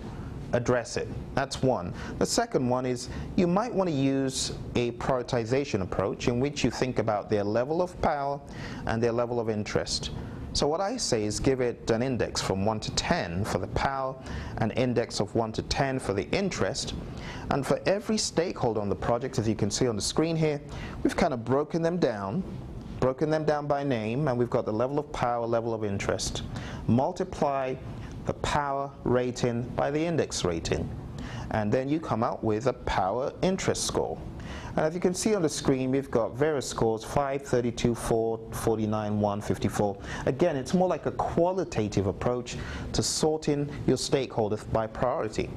address it. That's one. The second one is you might want to use a prioritization approach in which you think about their level of power and their level of interest. So what I say is give it an index from 1 to 10 for the power, an index of 1 to 10 for the interest, and for every stakeholder on the project, as you can see on the screen here, we've kind of broken them down by name, and we've got the level of power, level of interest. Multiply the power rating by the index rating, and then you come out with a power interest score. And as you can see on the screen, we've got various scores, 5, 32, 4, 49, 1, 54. Again, it's more like a qualitative approach to sorting your stakeholders by priority.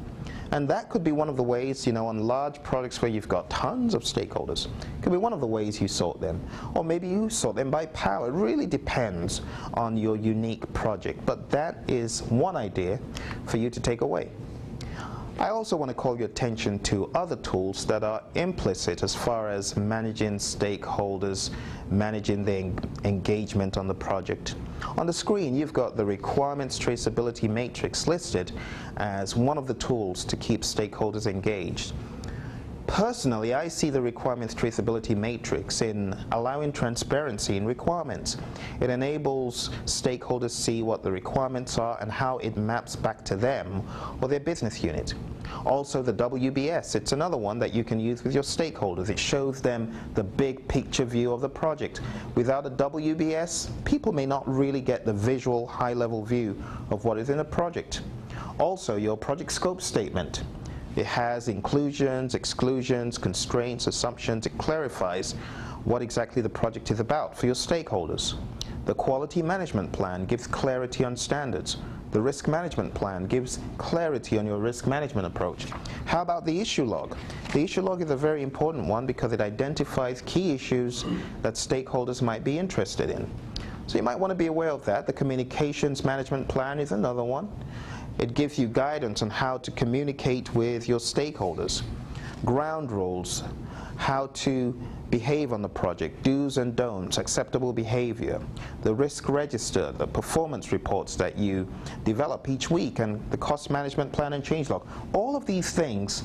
And that could be one of the ways, you know, on large projects where you've got tons of stakeholders, could be one of the ways you sort them. Or maybe you sort them by power. It really depends on your unique project. But that is one idea for you to take away. I also want to call your attention to other tools that are implicit as far as managing stakeholders, managing the engagement on the project. On the screen, you've got the requirements traceability matrix listed as one of the tools to keep stakeholders engaged. Personally, I see the requirements traceability matrix in allowing transparency in requirements. It enables stakeholders to see what the requirements are and how it maps back to them or their business unit. Also, the WBS, it's another one that you can use with your stakeholders. It shows them the big picture view of the project. Without a WBS, people may not really get the visual high-level view of what is in a project. Also, your project scope statement. It has inclusions, exclusions, constraints, assumptions. It clarifies what exactly the project is about for your stakeholders. The quality management plan gives clarity on standards. The risk management plan gives clarity on your risk management approach. How about the issue log? The issue log is a very important one because it identifies key issues that stakeholders might be interested in. So you might want to be aware of that. The communications management plan is another one. It gives you guidance on how to communicate with your stakeholders. Ground rules, how to behave on the project, do's and don'ts, acceptable behavior, the risk register, the performance reports that you develop each week, and the cost management plan and changelog. All of these things,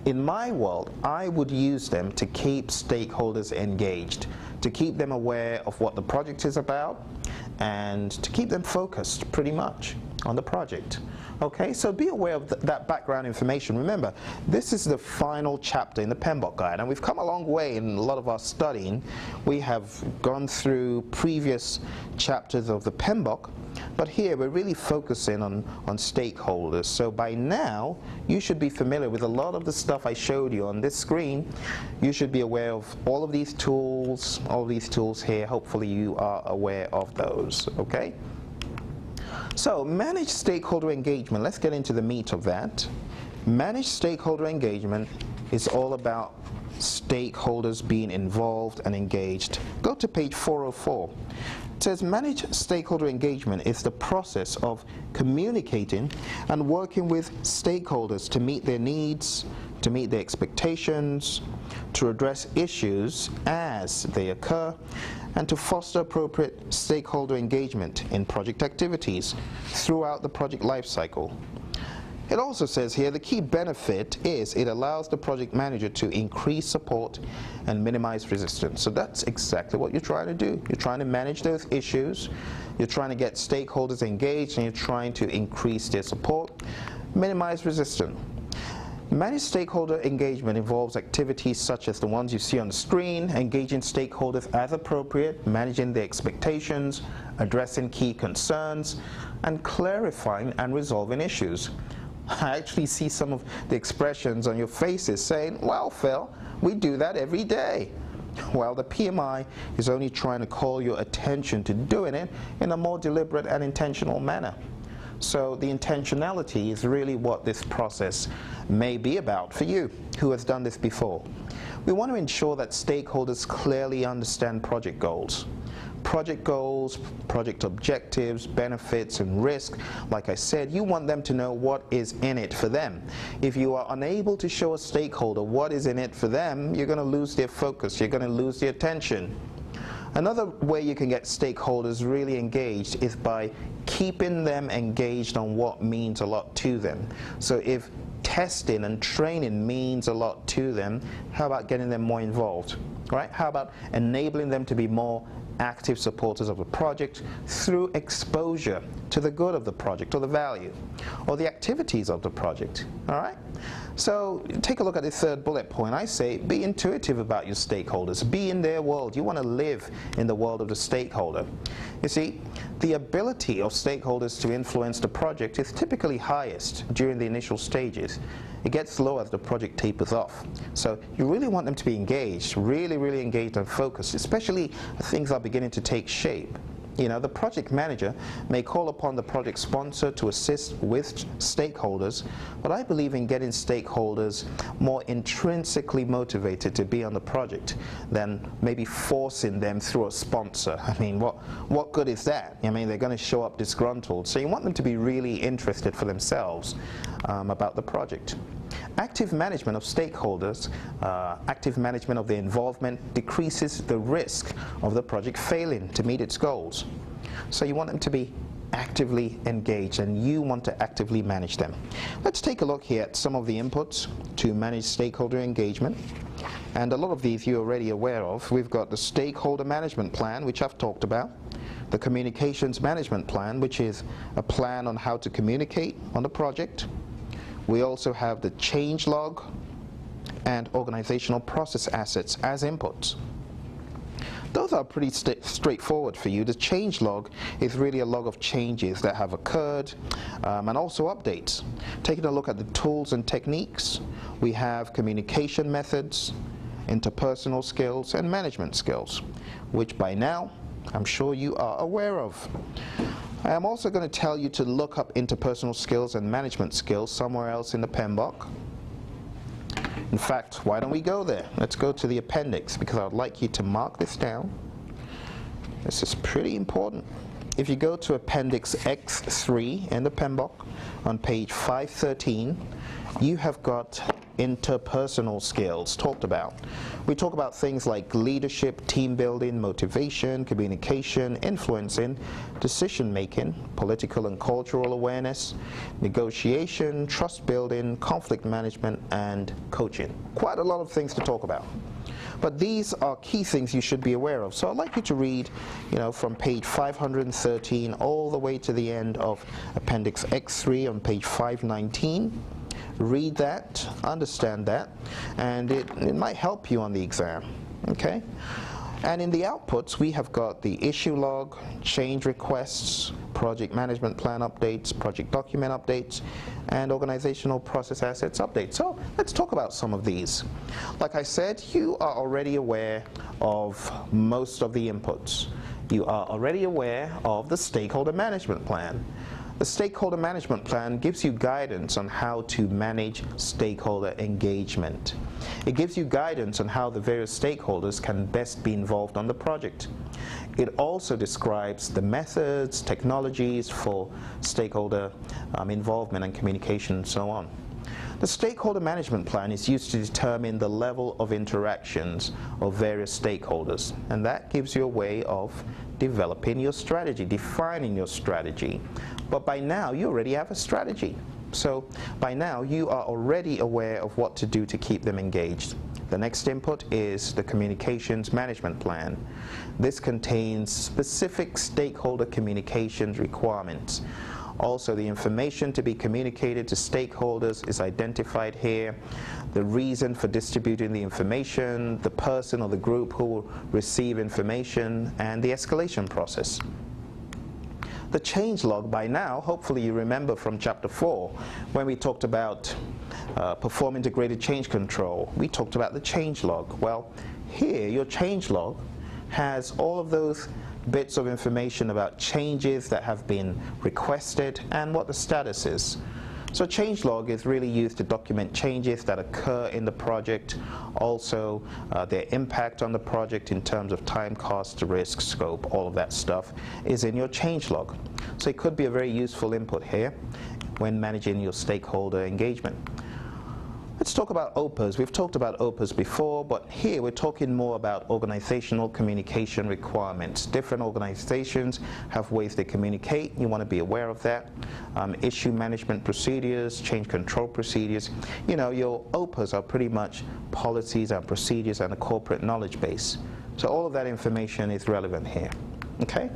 in my world, I would use them to keep stakeholders engaged, to keep them aware of what the project is about, and to keep them focused, pretty much. on the project. Okay, so be aware of that background information. Remember, this is the final chapter in the PMBOK guide, and we've come a long way in a lot of our studying. We have gone through previous chapters of the PMBOK, but here we're really focusing on stakeholders. So by now, you should be familiar with a lot of the stuff I showed you on this screen. You should be aware of all of these tools here. Hopefully you are aware of those, okay? So manage stakeholder engagement. Let's get into the meat of that. Manage stakeholder engagement is all about stakeholders being involved and engaged. Go to page 404. It says manage stakeholder engagement is the process of communicating and working with stakeholders to meet their needs, to meet their expectations, to address issues as they occur, and to foster appropriate stakeholder engagement in project activities throughout the project lifecycle. It also says here the key benefit is it allows the project manager to increase support and minimize resistance. So that's exactly what you're trying to do. You're trying to manage those issues, you're trying to get stakeholders engaged, and you're trying to increase their support, minimize resistance. Managed stakeholder engagement involves activities such as the ones you see on the screen, engaging stakeholders as appropriate, managing their expectations, addressing key concerns, and clarifying and resolving issues. I actually see some of the expressions on your faces saying, well, Phil, we do that every day. Well, the PMI is only trying to call your attention to doing it in a more deliberate and intentional manner. So the intentionality is really what this process may be about for you who has done this before. We want to ensure that stakeholders clearly understand project goals, project objectives, benefits, and risk. Like I said, you want them to know what is in it for them. If you are unable to show a stakeholder what is in it for them, you're going to lose their focus, you're going to lose their attention. Another way you can get stakeholders really engaged is by keeping them engaged on what means a lot to them. So if testing and training means a lot to them, how about getting them more involved, right? How about enabling them to be more active supporters of the project through exposure to the good of the project or the value or the activities of the project, all right? So take a look at the third bullet point. I say be intuitive about your stakeholders. Be in their world. You want to live in the world of the stakeholder. You see, the ability of stakeholders to influence the project is typically highest during the initial stages. It gets low as the project tapers off. So you really want them to be engaged, really engaged and focused, especially as things are beginning to take shape. You know, the project manager may call upon the project sponsor to assist with stakeholders, but I believe in getting stakeholders more intrinsically motivated to be on the project than maybe forcing them through a sponsor. I mean, what good is that? I mean, they're going to show up disgruntled. So you want them to be really interested for themselves about the project. Active management of stakeholders, active management of their involvement decreases the risk of the project failing to meet its goals. So you want them to be actively engaged, and you want to actively manage them. Let's take a look here at some of the inputs to manage stakeholder engagement. And a lot of these you're already aware of. We've got the stakeholder management plan, which I've talked about. The communications management plan, which is a plan on how to communicate on the project. We also have the Changelog and organizational process assets as inputs. Those are pretty straightforward for you. The Changelog is really a log of changes that have occurred and also updates. Taking a look at the tools and techniques, we have communication methods, interpersonal skills, and management skills, which by now I'm sure you are aware of. I am also going to tell you to look up interpersonal skills and management skills somewhere else in the PMBOK. In fact, why don't we go there? Let's go to the appendix, because I would like you to mark this down. This is pretty important. If you go to Appendix X3 in the PMBOK on page 513, you have got interpersonal skills talked about. We talk about things like leadership, team building, motivation, communication, influencing, decision making, political and cultural awareness, negotiation, trust building, conflict management, and coaching. Quite a lot of things to talk about. But these are key things you should be aware of. So I'd like you to read, from page 513 all the way to the end of Appendix X3 on page 519. Read that, understand that, and it might help you on the exam, okay? And in the outputs, we have got the issue log, change requests, project management plan updates, project document updates, and organizational process assets updates. So let's talk about some of these. Like I said, you are already aware of most of the inputs. You are already aware of the stakeholder management plan. The stakeholder management plan gives you guidance on how to manage stakeholder engagement. It gives you guidance on how the various stakeholders can best be involved on the project. It also describes the methods, technologies for stakeholder involvement and communication and so on. The stakeholder management plan is used to determine the level of interactions of various stakeholders, and that gives you a way of developing your strategy, defining your strategy. But by now, you already have a strategy. So by now, you are already aware of what to do to keep them engaged. The next input is the communications management plan. This contains specific stakeholder communications requirements. Also, the information to be communicated to stakeholders is identified here. The reason for distributing the information, the person or the group who will receive information, and the escalation process. The changelog, by now, hopefully you remember from chapter 4, when we talked about perform integrated change control. We talked about the changelog. Well, here your changelog has all of those bits of information about changes that have been requested and what the status is. So changelog is really used to document changes that occur in the project, also their impact on the project in terms of time, cost, risk, scope, all of that stuff is in your changelog. So it could be a very useful input here when managing your stakeholder engagement. Let's talk about OPAs. We've talked about OPAs before, but here we're talking more about organizational communication requirements. Different organizations have ways they communicate. You want to be aware of that. Issue management procedures, change control procedures. Your OPAs are pretty much policies and procedures and a corporate knowledge base. So all of that information is relevant here. Okay?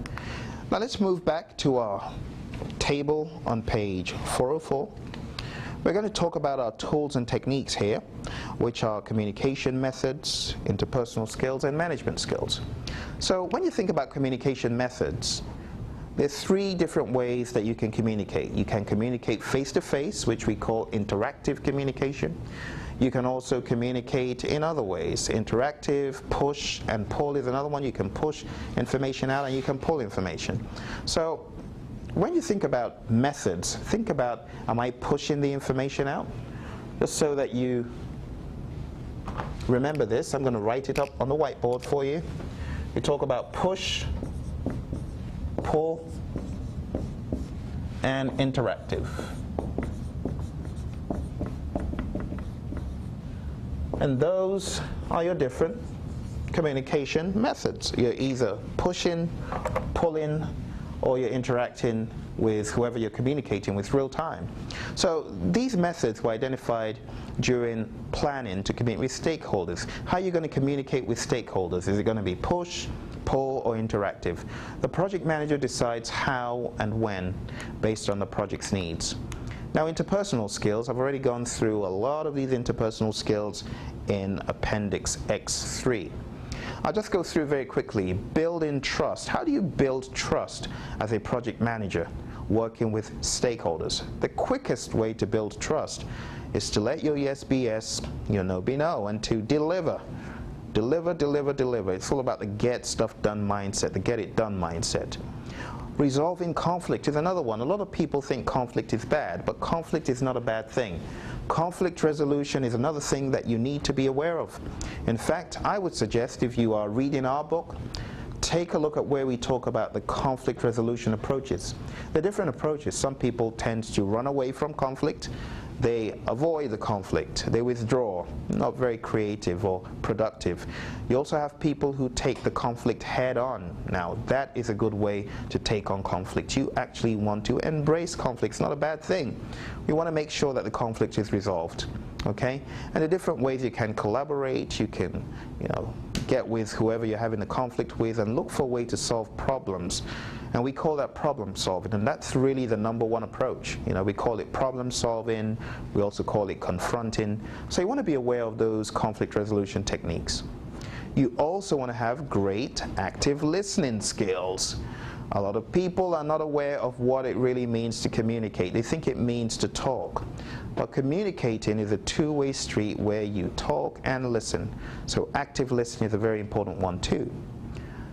Now let's move back to our table on page 404. We're going to talk about our tools and techniques here, which are communication methods, interpersonal skills, and management skills. So when you think about communication methods, there's 3 different ways that you can communicate. You can communicate face-to-face, which we call interactive communication. You can also communicate in other ways. Interactive, push, and pull is another one. You can push information out and you can pull information. So when you think about methods, think about, am I pushing the information out? Just so that you remember this, I'm going to write it up on the whiteboard for you. We talk about push, pull, and interactive. And those are your different communication methods. You're either pushing, pulling, or you're interacting with whoever you're communicating with real time. So these methods were identified during planning to communicate with stakeholders. How are you going to communicate with stakeholders? Is it going to be push, pull, or interactive? The project manager decides how and when based on the project's needs. Now, interpersonal skills, I've already gone through a lot of these interpersonal skills in Appendix X3. I'll just go through very quickly. Building trust. How do you build trust as a project manager working with stakeholders? The quickest way to build trust is to let your yes be yes, your no be no, and to deliver. Deliver, deliver, deliver. It's all about the get stuff done mindset, the get it done mindset. Resolving conflict is another one. A lot of people think conflict is bad, but conflict is not a bad thing. Conflict resolution is another thing that you need to be aware of. In fact, I would suggest if you are reading our book, take a look at where we talk about the conflict resolution approaches. The different approaches. Some people tend to run away from conflict. They avoid the conflict. They withdraw. Not very creative or productive. You also have people who take the conflict head on. Now, that is a good way to take on conflict. You actually want to embrace conflict. It's not a bad thing. We want to make sure that the conflict is resolved. Okay, and the different ways you can collaborate, you can, get with whoever you're having a conflict with and look for a way to solve problems. And we call that problem solving, and that's really the number one approach. We call it problem solving, we also call it confronting. So you want to be aware of those conflict resolution techniques. You also want to have great active listening skills. A lot of people are not aware of what it really means to communicate. They think it means to talk. But communicating is a two-way street where you talk and listen. So active listening is a very important one too.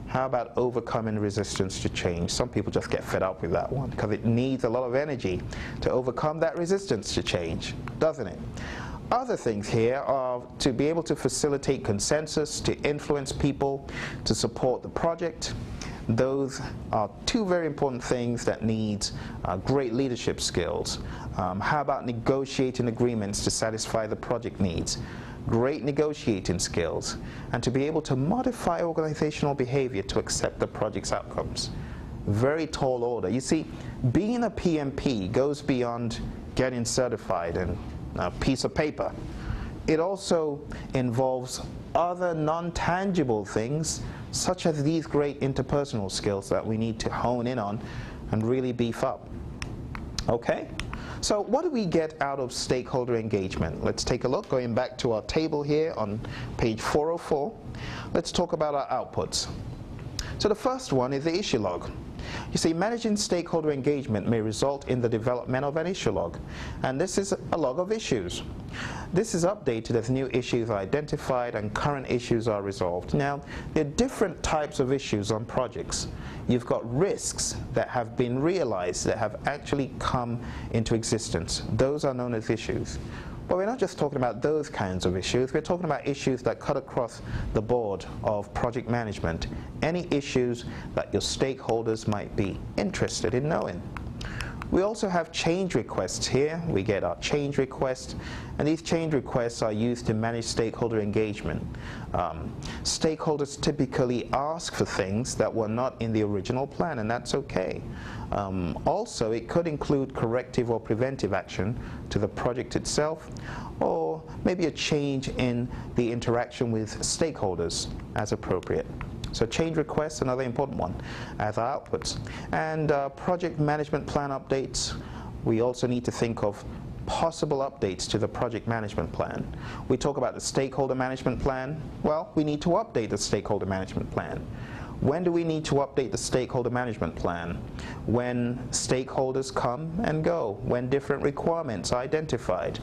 How about overcoming resistance to change? Some people just get fed up with that one because it needs a lot of energy to overcome that resistance to change, doesn't it? Other things here are to be able to facilitate consensus, to influence people, to support the project. Those are two very important things that need great leadership skills. How about negotiating agreements to satisfy the project needs? Great negotiating skills, and to be able to modify organizational behavior to accept the project's outcomes. Very tall order. You see, being a PMP goes beyond getting certified and a piece of paper. It also involves other non-tangible things, such as these great interpersonal skills that we need to hone in on and really beef up. Okay? So what do we get out of stakeholder engagement? Let's take a look, going back to our table here on page 404. Let's talk about our outputs. So the first one is the issue log. You see, managing stakeholder engagement may result in the development of an issue log, and this is a log of issues. This is updated as new issues are identified and current issues are resolved. Now, there are different types of issues on projects. You've got risks that have been realized, that have actually come into existence. Those are known as issues. But we're not just talking about those kinds of issues, we're talking about issues that cut across the board of project management. Any issues that your stakeholders might be interested in knowing. We also have change requests here. We get our change requests, and these change requests are used to manage stakeholder engagement. Stakeholders typically ask for things that were not in the original plan, and that's okay. Also, it could include corrective or preventive action to the project itself, or maybe a change in the interaction with stakeholders as appropriate. So change requests, another important one, as our outputs. And project management plan updates, we also need to think of possible updates to the project management plan. We talk about the stakeholder management plan. Well, we need to update the stakeholder management plan. When do we need to update the stakeholder management plan? When stakeholders come and go, when different requirements are identified.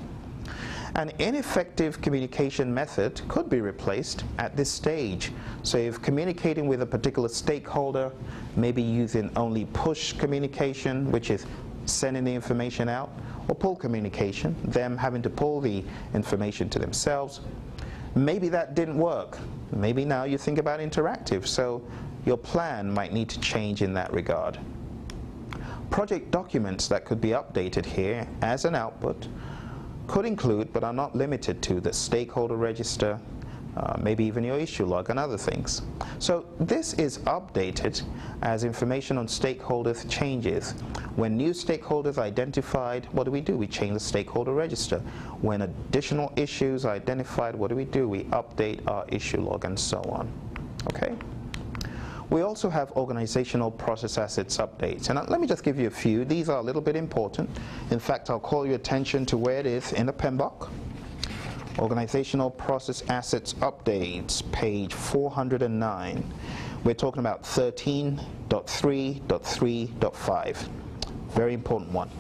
An ineffective communication method could be replaced at this stage. So if communicating with a particular stakeholder, maybe using only push communication, which is sending the information out, or pull communication, them having to pull the information to themselves, maybe that didn't work. Maybe now you think about interactive, so your plan might need to change in that regard. Project documents that could be updated here as an output could include, but are not limited to, the Stakeholder Register, maybe even your issue log and other things. So this is updated as information on stakeholders changes. When new stakeholders are identified, what do? We change the Stakeholder Register. When additional issues are identified, what do? We update our issue log and so on. Okay? We also have organizational process assets updates. And let me just give you a few. These are a little bit important. In fact, I'll call your attention to where it is in the PMBOK. Organizational process assets updates, page 409. We're talking about 13.3.3.5. Very important one.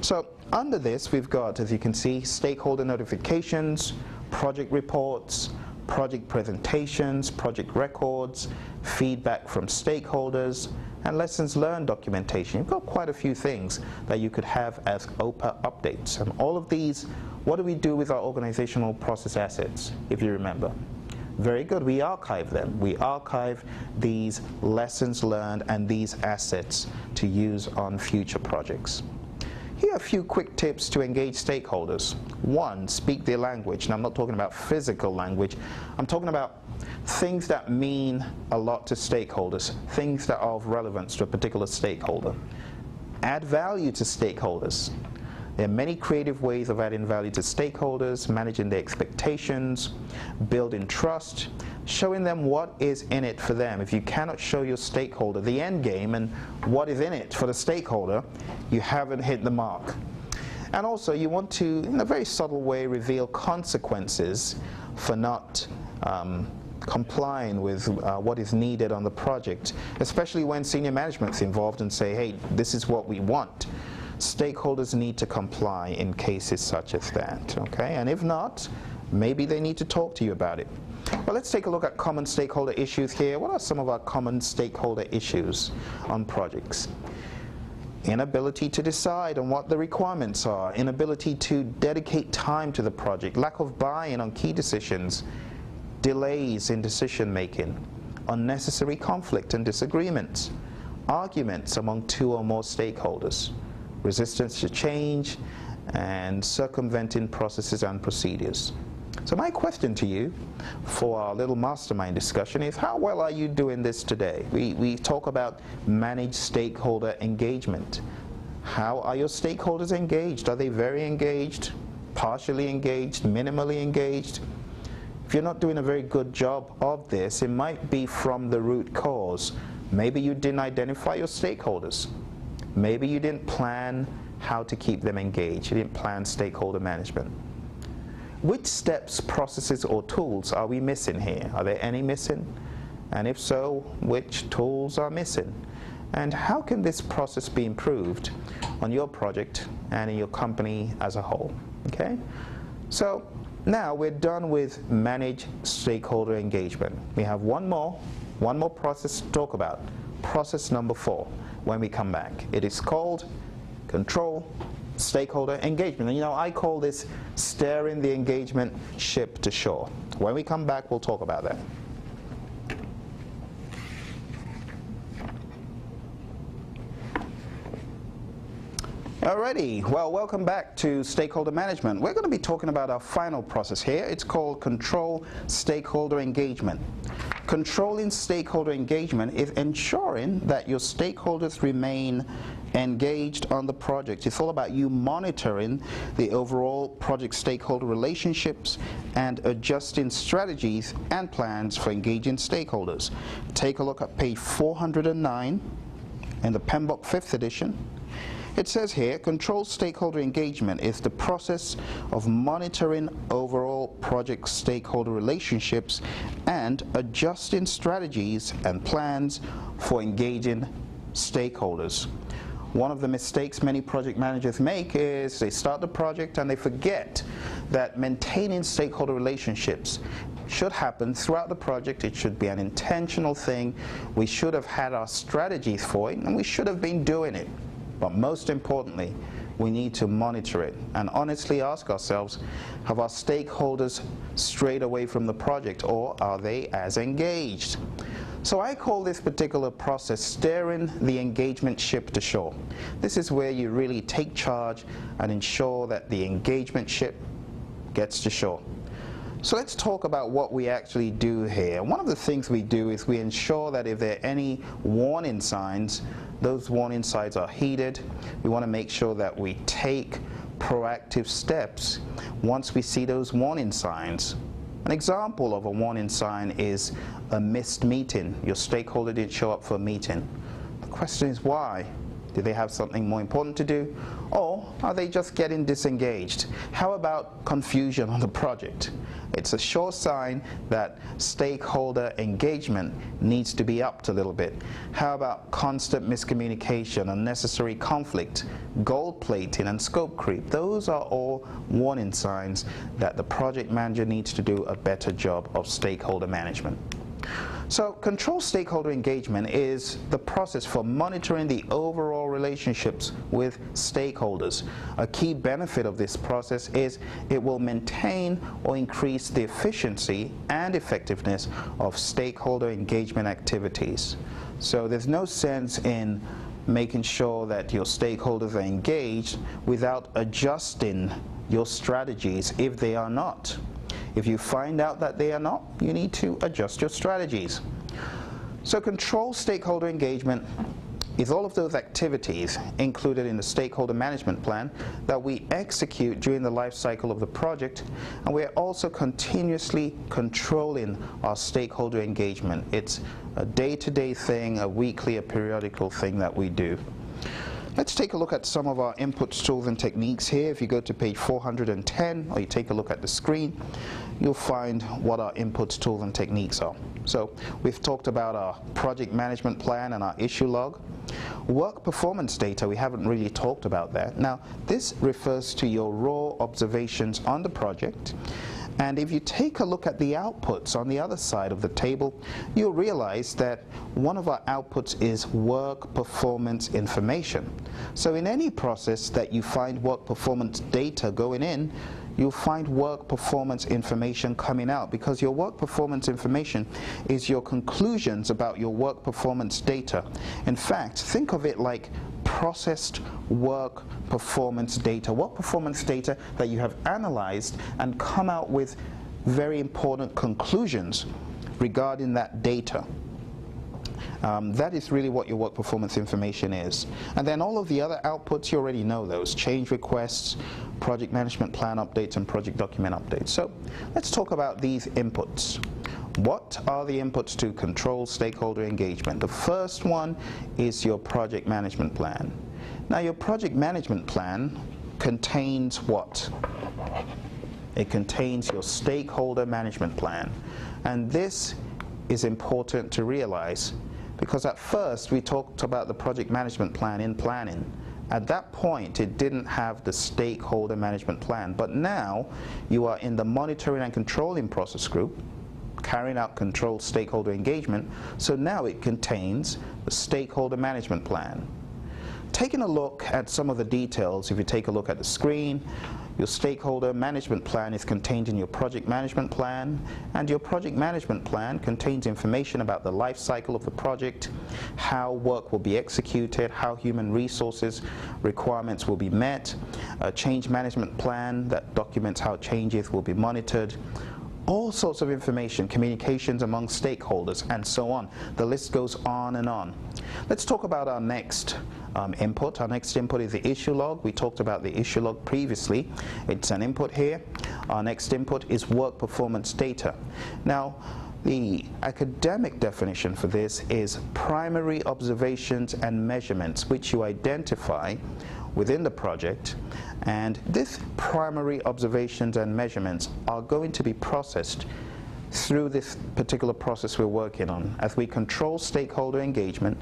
So under this, we've got, as you can see, stakeholder notifications, project reports, project presentations, project records, feedback from stakeholders, and lessons learned documentation. You've got quite a few things that you could have as OPA updates. And all of these, what do we do with our organizational process assets, if you remember? Very good, we archive them. We archive these lessons learned and these assets to use on future projects. Here are a few quick tips to engage stakeholders. One, speak their language. And I'm not talking about physical language. I'm talking about things that mean a lot to stakeholders, things that are of relevance to a particular stakeholder. Add value to stakeholders. There are many creative ways of adding value to stakeholders, managing their expectations, building trust, showing them what is in it for them. If you cannot show your stakeholder the end game and what is in it for the stakeholder, you haven't hit the mark. And also you want to, in a very subtle way, reveal consequences for not complying with what is needed on the project, especially when senior management's involved and say, hey, this is what we want. Stakeholders need to comply in cases such as that, okay? And if not, maybe they need to talk to you about it. Well, let's take a look at common stakeholder issues here. What are some of our common stakeholder issues on projects? Inability to decide on what the requirements are, inability to dedicate time to the project, lack of buy-in on key decisions, delays in decision making, unnecessary conflict and disagreements, arguments among two or more stakeholders, resistance to change, and circumventing processes and procedures. So my question to you for our little mastermind discussion is, how well are you doing this today? We talk about managed stakeholder engagement. How are your stakeholders engaged? Are they very engaged, partially engaged, minimally engaged? If you're not doing a very good job of this, it might be from the root cause. Maybe you didn't identify your stakeholders. Maybe you didn't plan how to keep them engaged. You didn't plan stakeholder management. Which steps, processes, or tools are we missing here? Are there any missing? And if so, which tools are missing? And how can this process be improved on your project and in your company as a whole? Okay? So now we're done with managed stakeholder engagement. We have one more process to talk about. Process number 4 when we come back. It is called control stakeholder engagement. And you know, I call this steering the engagement ship to shore. When we come back, we'll talk about that. Alrighty, well, welcome back to Stakeholder Management. We're going to be talking about our final process here. It's called Control Stakeholder Engagement. Controlling stakeholder engagement is ensuring that your stakeholders remain engaged on the project. It's all about you monitoring the overall project stakeholder relationships and adjusting strategies and plans for engaging stakeholders. Take a look at page 409 in the PMBOK 5th edition. It says here, control stakeholder engagement is the process of monitoring overall project stakeholder relationships and adjusting strategies and plans for engaging stakeholders. One of the mistakes many project managers make is they start the project and they forget that maintaining stakeholder relationships should happen throughout the project. It should be an intentional thing. We should have had our strategies for it and we should have been doing it. But most importantly, we need to monitor it and honestly ask ourselves, have our stakeholders strayed away from the project or are they as engaged? So I call this particular process steering the engagement ship to shore. This is where you really take charge and ensure that the engagement ship gets to shore. So let's talk about what we actually do here. One of the things we do is we ensure that if there are any warning signs, those warning signs are heeded. We want to make sure that we take proactive steps once we see those warning signs. An example of a warning sign is a missed meeting. Your stakeholder didn't show up for a meeting. The question is why? Do they have something more important to do? Or are they just getting disengaged? How about confusion on the project? It's a sure sign that stakeholder engagement needs to be upped a little bit. How about constant miscommunication, unnecessary conflict, gold plating, and scope creep? Those are all warning signs that the project manager needs to do a better job of stakeholder management. So control stakeholder engagement is the process for monitoring the overall relationships with stakeholders. A key benefit of this process is it will maintain or increase the efficiency and effectiveness of stakeholder engagement activities. So there's no sense in making sure that your stakeholders are engaged without adjusting your strategies if they are not. If you find out that they are not, you need to adjust your strategies. So control stakeholder engagement is all of those activities included in the stakeholder management plan that we execute during the life cycle of the project, and we're also continuously controlling our stakeholder engagement. It's a day-to-day thing, a weekly, a periodical thing that we do. Let's take a look at some of our inputs, tools, and techniques here. If you go to page 410, or you take a look at the screen, you'll find what our inputs, tools, and techniques are. So we've talked about our project management plan and our issue log. Work performance data, we haven't really talked about that. Now, this refers to your raw observations on the project. And if you take a look at the outputs on the other side of the table, you'll realize that one of our outputs is work performance information. So in any process that you find work performance data going in, you'll find work performance information coming out, because your work performance information is your conclusions about your work performance data. In fact, think of it like processed work performance data, work performance data that you have analyzed and come out with very important conclusions regarding that data. That is really what your work performance information is. And then all of the other outputs, you already know those: change requests, project management plan updates, and project document updates. So let's talk about these inputs. What are the inputs to control stakeholder engagement? The first one is your project management plan. Now, your project management plan contains what? It contains your stakeholder management plan. And this is important to realize, because at first we talked about the project management plan in planning. At that point, it didn't have the stakeholder management plan. But now you are in the monitoring and controlling process group, carrying out controlled stakeholder engagement, so now it contains the stakeholder management plan. Taking a look at some of the details, if you take a look at the screen, your stakeholder management plan is contained in your project management plan, and your project management plan contains information about the life cycle of the project, how work will be executed, how human resources requirements will be met, a change management plan that documents how changes will be monitored, all sorts of information, communications among stakeholders, and so on. The list goes on and on. Let's talk about our next input. Our next input is the issue log. We talked about the issue log previously. It's an input here. Our next input is work performance data. Now, the academic definition for this is primary observations and measurements which you identify within the project, and these primary observations and measurements are going to be processed through this particular process we're working on. As we control stakeholder engagement,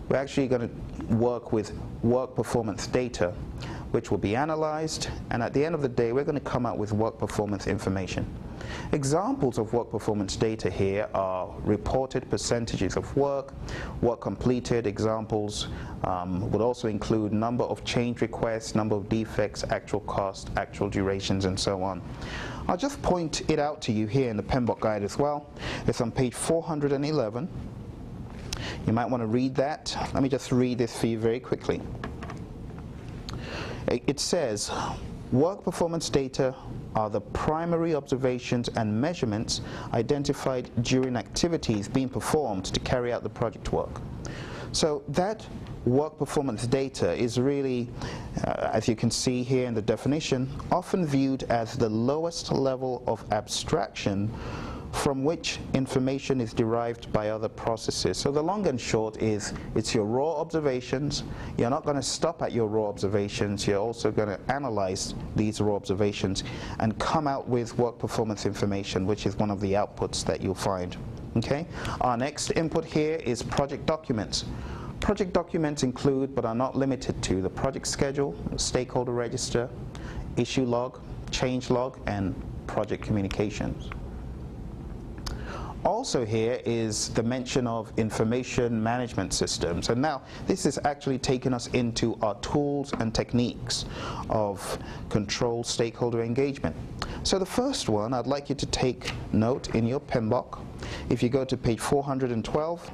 we're actually going to work with work performance data, which will be analyzed, and at the end of the day, we're going to come out with work performance information. Examples of work performance data here are reported percentages of work, work completed. Examples would also include number of change requests, number of defects, actual cost, actual durations, and so on. I'll just point it out to you here in the PMBOK guide as well. It's on page 411. You might want to read that. Let me just read this for you very quickly. It says, work performance data are the primary observations and measurements identified during activities being performed to carry out the project work. So that work performance data is really, as you can see here in the definition, often viewed as the lowest level of abstraction from which information is derived by other processes. So the long and short is, it's your raw observations. You're not going to stop at your raw observations. You're also going to analyze these raw observations and come out with work performance information, which is one of the outputs that you'll find. Okay? Our next input here is project documents. Project documents include, but are not limited to, the project schedule, stakeholder register, issue log, change log, and project communications. Also here is the mention of information management systems, and now this is actually taking us into our tools and techniques of controlled stakeholder engagement. So the first one, I'd like you to take note in your PMBOK. If you go to page 412,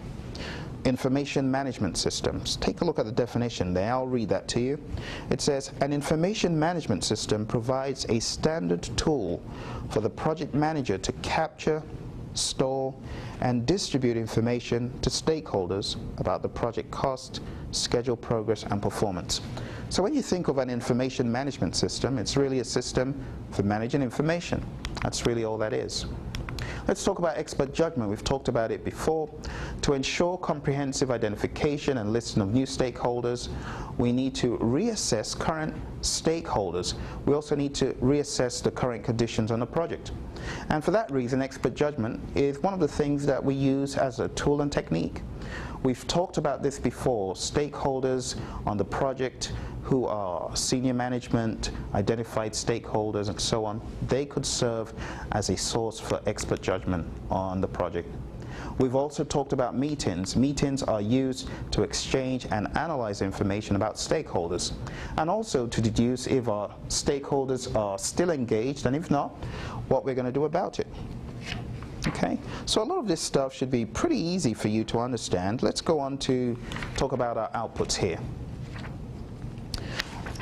information management systems. Take a look at the definition there. I'll read that to you. It says, an information management system provides a standard tool for the project manager to capture, store, and distribute information to stakeholders about the project cost, schedule progress, and performance. So when you think of an information management system, it's really a system for managing information. That's really all that is. Let's talk about expert judgment. We've talked about it before. To ensure comprehensive identification and listing of new stakeholders, we need to reassess current stakeholders. We also need to reassess the current conditions on the project. And for that reason, expert judgment is one of the things that we use as a tool and technique. We've talked about this before. Stakeholders on the project who are senior management, identified stakeholders, and so on, they could serve as a source for expert judgment on the project. We've also talked about meetings. Meetings are used to exchange and analyze information about stakeholders, and also to deduce if our stakeholders are still engaged, and if not, what we're going to do about it. Okay, so a lot of this stuff should be pretty easy for you to understand. Let's go on to talk about our outputs here.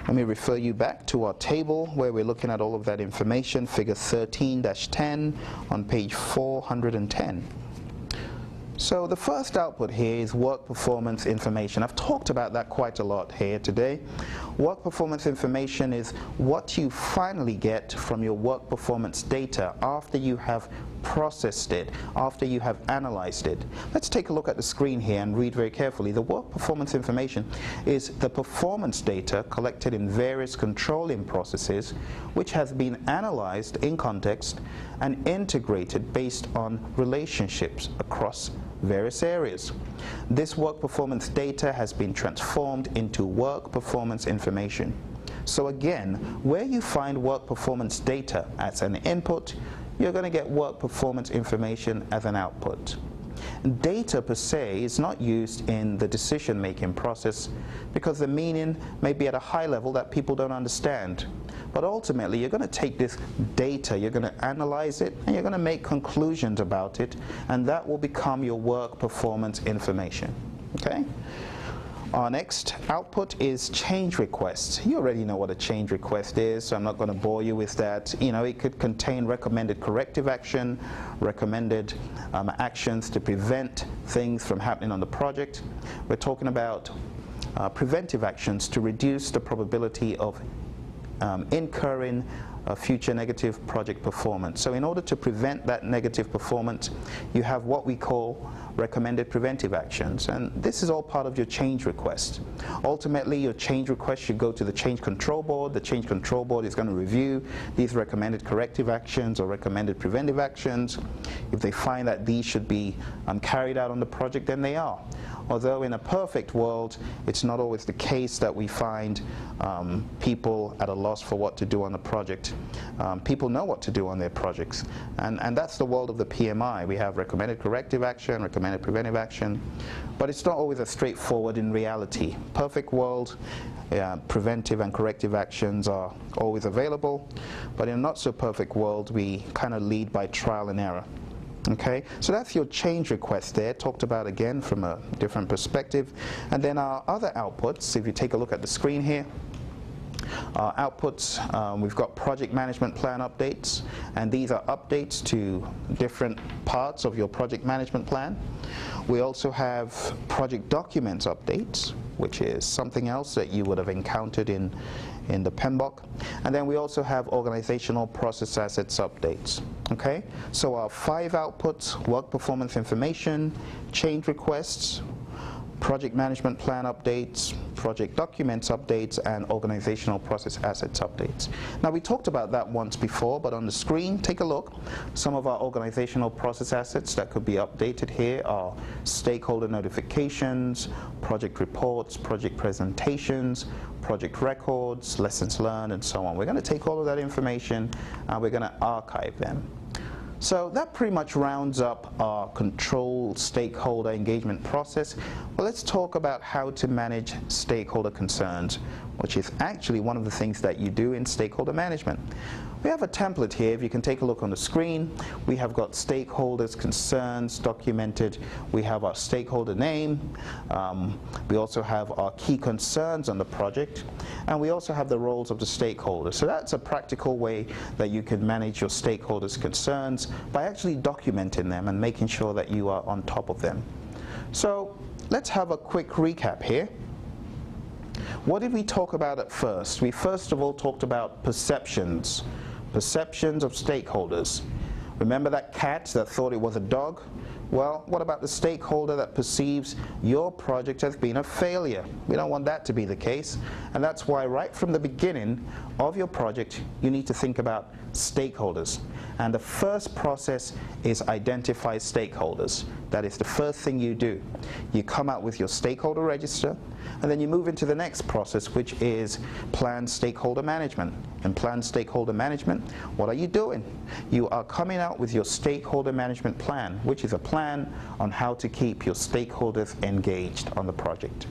Let me refer you back to our table where we're looking at all of that information, figure 13-10 on page 410. So the first output here is work performance information. I've talked about that quite a lot here today. Work performance information is what you finally get from your work performance data after you have processed it, after you have analyzed it. Let's take a look at the screen here and read very carefully. The work performance information is the performance data collected in various controlling processes which has been analyzed in context and integrated based on relationships across various areas. This work performance data has been transformed into work performance information. So again, where you find work performance data as an input, you're going to get work performance information as an output. Data per se is not used in the decision-making process because the meaning may be at a high level that people don't understand. But ultimately, you're going to take this data, you're going to analyze it, and you're going to make conclusions about it, and that will become your work performance information. Okay? Our next output is change requests. You already know what a change request is, so I'm not going to bore you with that. You know, it could contain recommended corrective action, recommended actions to prevent things from happening on the project. We're talking about preventive actions to reduce the probability of incurring future negative project performance. So in order to prevent that negative performance, you have what we call recommended preventive actions, and this is all part of your change request. Ultimately, your change request should go to the change control board. The change control board is going to review these recommended corrective actions or recommended preventive actions. If they find that these should be carried out on the project, then they are. Although in a perfect world, it's not always the case that we find people at a loss for what to do on the project. People know what to do on their projects, and that's the world of the PMI. We have recommended corrective action, recommended preventive action, but it's not always as straightforward in reality. Perfect world, preventive and corrective actions are always available, but in a not so perfect world, we kind of lead by trial and error. Okay, so that's your change request there, talked about again from a different perspective. And then our other outputs, if you take a look at the screen here, our outputs, we've got project management plan updates, and these are updates to different parts of your project management plan. We also have project documents updates, which is something else that you would have encountered in the PMBOK. And then we also have organizational process assets updates. Okay, so our 5 outputs: work performance information, change requests, project management plan updates, project documents updates, and organizational process assets updates. Now, we talked about that once before, but on the screen, take a look. Some of our organizational process assets that could be updated here are stakeholder notifications, project reports, project presentations, project records, lessons learned, and so on. We're going to take all of that information and we're going to archive them. So that pretty much rounds up our control stakeholder engagement process. Well, let's talk about how to manage stakeholder concerns. which is actually one of the things that you do in stakeholder management. We have a template here. If you can take a look on the screen, we have got stakeholders' concerns documented. We have our stakeholder name. We also have our key concerns on the project. And we also have the roles of the stakeholders. So that's a practical way that you can manage your stakeholders' concerns by actually documenting them and making sure that you are on top of them. So let's have a quick recap here. What did we talk about at first? We first of all talked about perceptions. Perceptions of stakeholders. Remember that cat that thought it was a dog? Well, what about the stakeholder that perceives your project as being a failure? We don't want that to be the case, and that's why right from the beginning of your project you need to think about stakeholders. And the first process is identify stakeholders. That is the first thing you do. You come out with your stakeholder register, and then you move into the next process, which is planned stakeholder management. In planned stakeholder management, what are you doing? You are coming out with your stakeholder management plan, which is a plan on how to keep your stakeholders engaged on the project.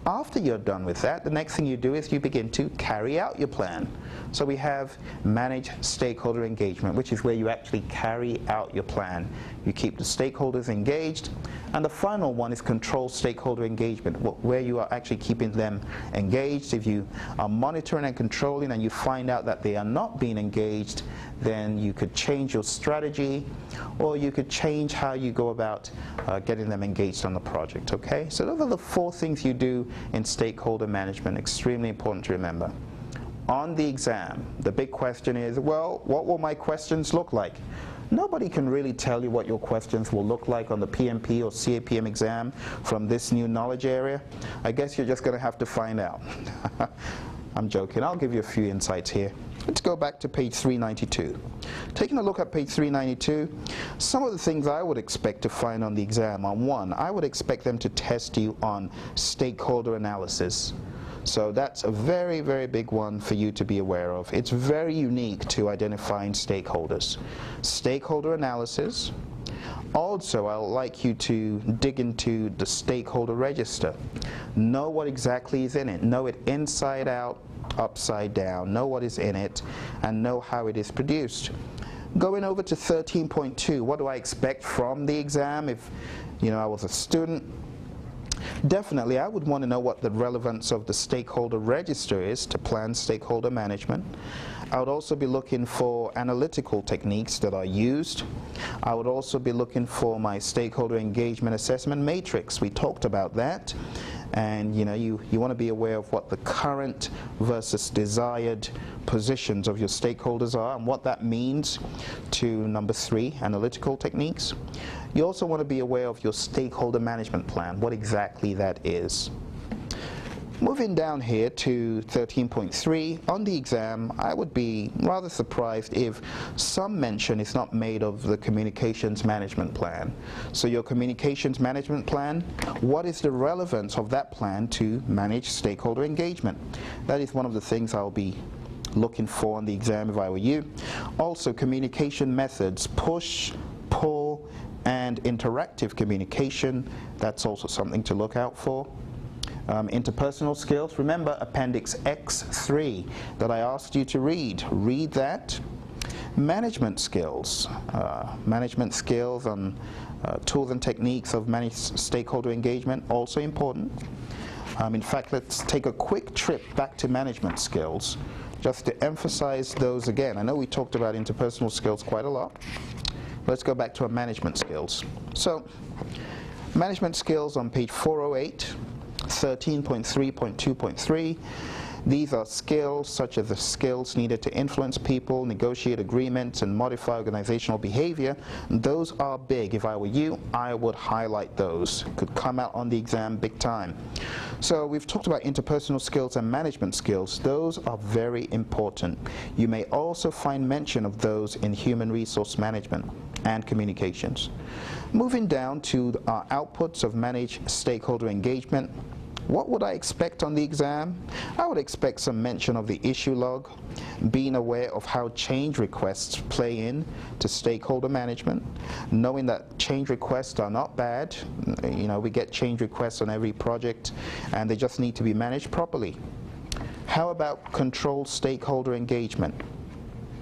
After you're done with that, the next thing you do is you begin to carry out your plan. So we have manage stakeholder engagement, which is where you actually carry out your plan. You keep the stakeholders engaged. And the final one is control stakeholder engagement, where you are actually keeping them engaged. If you are monitoring and controlling and you find out that they are not being engaged, then you could change your strategy, or you could change how you go about getting them engaged on the project, okay? So those are the 4 things you do in stakeholder management, extremely important to remember. On the exam, the big question is, well, what will my questions look like? Nobody can really tell you what your questions will look like on the PMP or CAPM exam from this new knowledge area. I guess you're just going to have to find out. I'm joking. I'll give you a few insights here. Let's go back to page 392. Taking a look at page 392, some of the things I would expect to find on the exam are, 1, I would expect them to test you on stakeholder analysis. So that's a very, very big one for you to be aware of. It's very unique to identifying stakeholders. Stakeholder analysis. Also, I'd like you to dig into the stakeholder register. Know what exactly is in it. Know it inside out, upside down. Know what is in it and know how it is produced. Going over to 13.2, what do I expect from the exam if I was a student? Definitely, I would want to know what the relevance of the stakeholder register is to plan stakeholder management. I would also be looking for analytical techniques that are used. I would also be looking for my stakeholder engagement assessment matrix. We talked about that. And you want to be aware of what the current versus desired positions of your stakeholders are and what that means to number 3, analytical techniques. You also want to be aware of your stakeholder management plan, what exactly that is. Moving down here to 13.3, on the exam, I would be rather surprised if some mention is not made of the communications management plan. So your communications management plan, what is the relevance of that plan to manage stakeholder engagement? That is one of the things I'll be looking for on the exam if I were you. Also, communication methods, push, pull, and interactive communication, that's also something to look out for. Interpersonal skills, remember Appendix X3 that I asked you to read. Read that. Management skills. Management skills on tools and techniques of managed stakeholder engagement, also important. In fact, let's take a quick trip back to management skills just to emphasize those again. I know we talked about interpersonal skills quite a lot. Let's go back to our management skills. So, management skills on page 408, 13.3.2.3. These are skills such as the skills needed to influence people, negotiate agreements, and modify organizational behavior. Those are big. If I were you, I would highlight those. Could come out on the exam big time. So we've talked about interpersonal skills and management skills. Those are very important. You may also find mention of those in human resource management and communications. Moving down to our outputs of managed stakeholder engagement. What would I expect on the exam? I would expect some mention of the issue log, being aware of how change requests play in to stakeholder management, knowing that change requests are not bad. We get change requests on every project and they just need to be managed properly. How about controlled stakeholder engagement?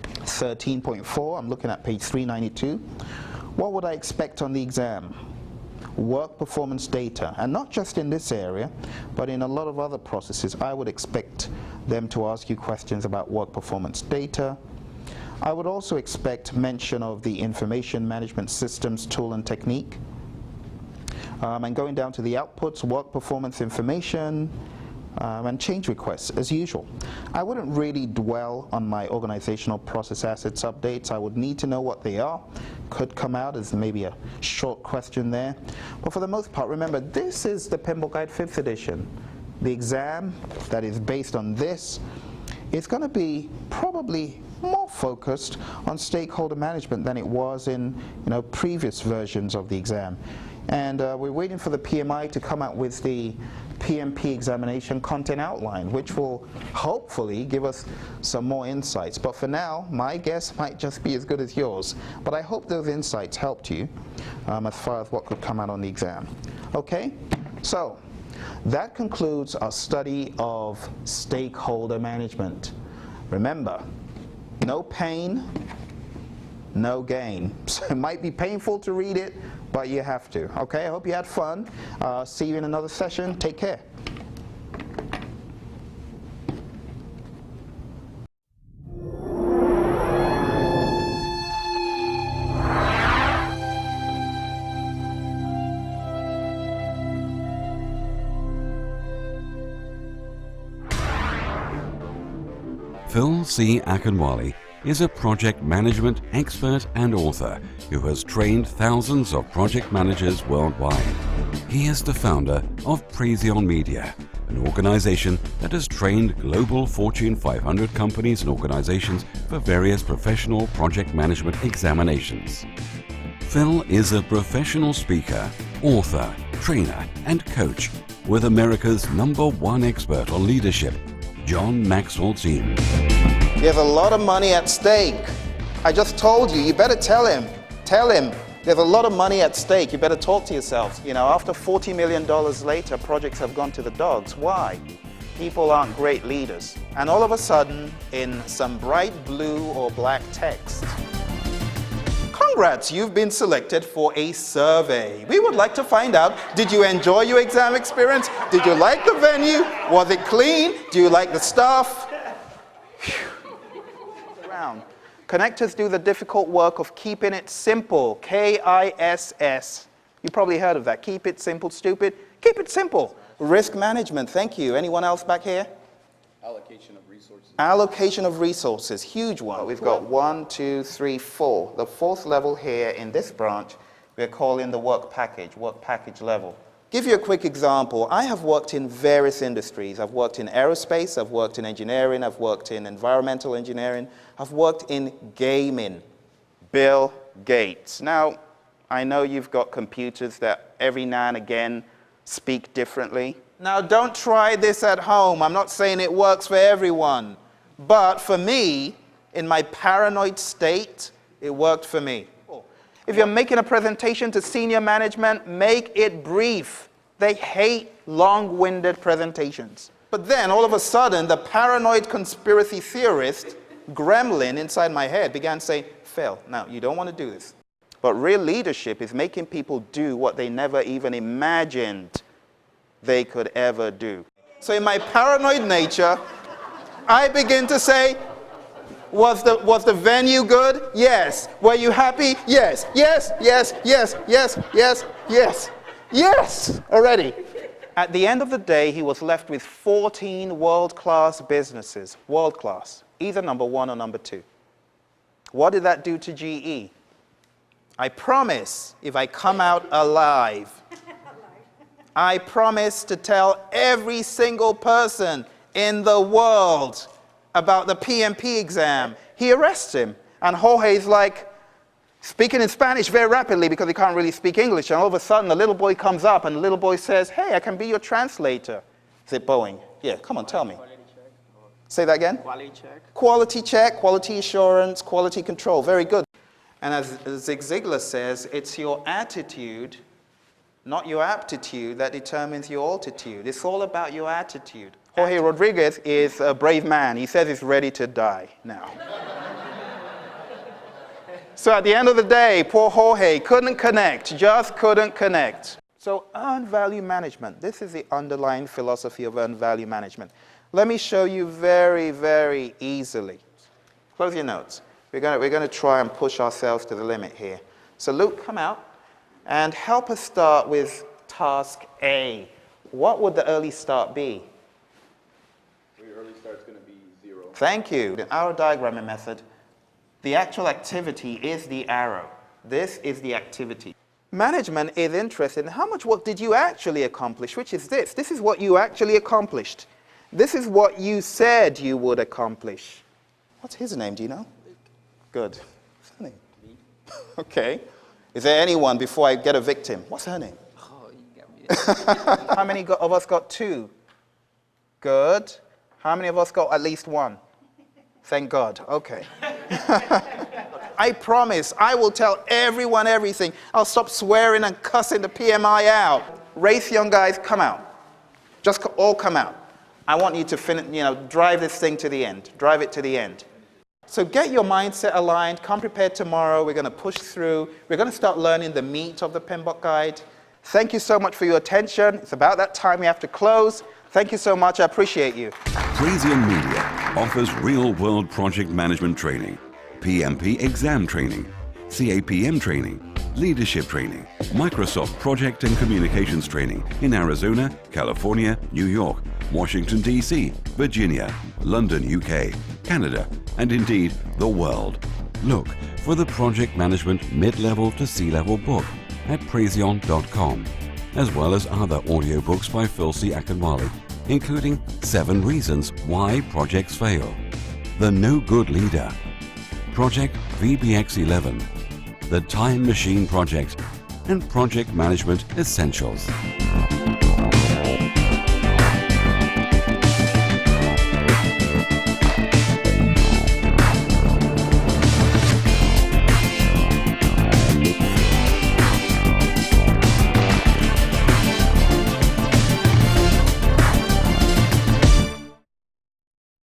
13.4, I'm looking at page 392. What would I expect on the exam? Work performance data, and not just in this area, but in a lot of other processes. I would expect them to ask you questions about work performance data. I would also expect mention of the information management systems tool and technique. And going down to the outputs, work performance information, and change requests as usual. I wouldn't really dwell on my organizational process assets updates. I would need to know what they are. Could come out as maybe a short question there. But for the most part, remember, this is the PMBOK Guide 5th edition. The exam that is based on this is going to be probably more focused on stakeholder management than it was in previous versions of the exam. And we're waiting for the PMI to come out with the PMP examination content outline, which will hopefully give us some more insights. But for now, my guess might just be as good as yours. But I hope those insights helped you as far as what could come out on the exam. Okay? So that concludes our study of stakeholder management. Remember, no pain, no gain. So it might be painful to read it, but you have to. Okay, I hope you had fun. See you in another session. Take care. Phil C. Akinwale is a project management expert and author who has trained thousands of project managers worldwide. He is the founder of Praizion Media, an organization that has trained global Fortune 500 companies and organizations for various professional project management examinations. Phil is a professional speaker, author, trainer, and coach with America's #1 expert on leadership, John Maxwell Team. There's a lot of money at stake. I just told you, you better tell him. Tell him there's a lot of money at stake. You better talk to yourself. After $40 million later, projects have gone to the dogs. Why? People aren't great leaders. And all of a sudden, in some bright blue or black text, congrats, you've been selected for a survey. We would like to find out, did you enjoy your exam experience? Did you like the venue? Was it clean? Do you like the staff? Connectors do the difficult work of keeping it simple. KISS. You probably heard of that. Keep it simple, stupid. Keep it simple. Risk management. Thank you. Anyone else back here? Allocation of resources. Allocation of resources. Huge one. We've got 1, 2, 3, 4. The fourth level here in this branch, we're calling the work package level. Give you a quick example. I have worked in various industries. I've worked in aerospace, I've worked in engineering, I've worked in environmental engineering, I've worked in gaming. Bill Gates. Now, I know you've got computers that every now and again speak differently. Now, don't try this at home. I'm not saying it works for everyone. But for me, in my paranoid state, it worked for me. If you're making a presentation to senior management, make it brief. They hate long-winded presentations. But then, all of a sudden, the paranoid conspiracy theorist, gremlin inside my head, began saying, Phil, now, you don't want to do this. But real leadership is making people do what they never even imagined they could ever do. So in my paranoid nature, I begin to say, was the venue good? Yes. Were you happy? Yes. Yes, yes, yes, yes, yes, yes. Yes, already. At the end of the day, he was left with 14 world-class businesses. World-class. Either number 1 or number 2. What did that do to GE? I promise, if I come out alive, I promise to tell every single person in the world about the PMP exam. He arrests him. And Jorge's like, speaking in Spanish very rapidly because he can't really speak English. And all of a sudden, the little boy comes up and the little boy says, hey, I can be your translator. Is it Boeing? Yeah, come on, tell me. Say that again? Quality check. Quality check, quality assurance, quality control. Very good. And as Zig Ziglar says, it's your attitude not your aptitude that determines your altitude. It's all about your attitude. Jorge Rodriguez is a brave man. He says he's ready to die now. So at the end of the day, poor Jorge couldn't connect, just couldn't connect. So earned value management, this is the underlying philosophy of earned value management. Let me show you very, very easily. Close your notes. We're going to try and push ourselves to the limit here. So Luke, come out and help us start with task A. What would the early start be? Your early start is going to be 0. Thank you. The arrow diagramming method, the actual activity is the arrow. This is the activity. Management is interested in how much work did you actually accomplish, which is this. This is what you actually accomplished. This is what you said you would accomplish. What's his name, do you know? Good. What's her name? Me. Okay. Is there anyone before I get a victim? What's her name? Oh, you got me. How many of us got 2? Good. How many of us got at least 1? Thank God. Okay. I promise I will tell everyone everything. I'll stop swearing and cussing the PMI out. Race young guys, come out. Just all come out. I want you to drive this thing to the end. Drive it to the end. So get your mindset aligned. Come prepared tomorrow. We're going to push through. We're going to start learning the meat of the PMBOK guide. Thank you so much for your attention. It's about that time we have to close. Thank you so much. I appreciate you. Praizion Media offers real-world project management training, PMP exam training, CAPM training, leadership training, Microsoft project and communications training in Arizona, California, New York, Washington, D.C., Virginia, London, UK, Canada, and indeed the world. Look for the Project Management Mid-Level to C-Level book at Praizion.com, as well as other audiobooks by Phil C. Akinwale, including 7 Reasons Why Projects Fail, The No Good Leader, Project VBX11, The Time Machine Project, and Project Management Essentials.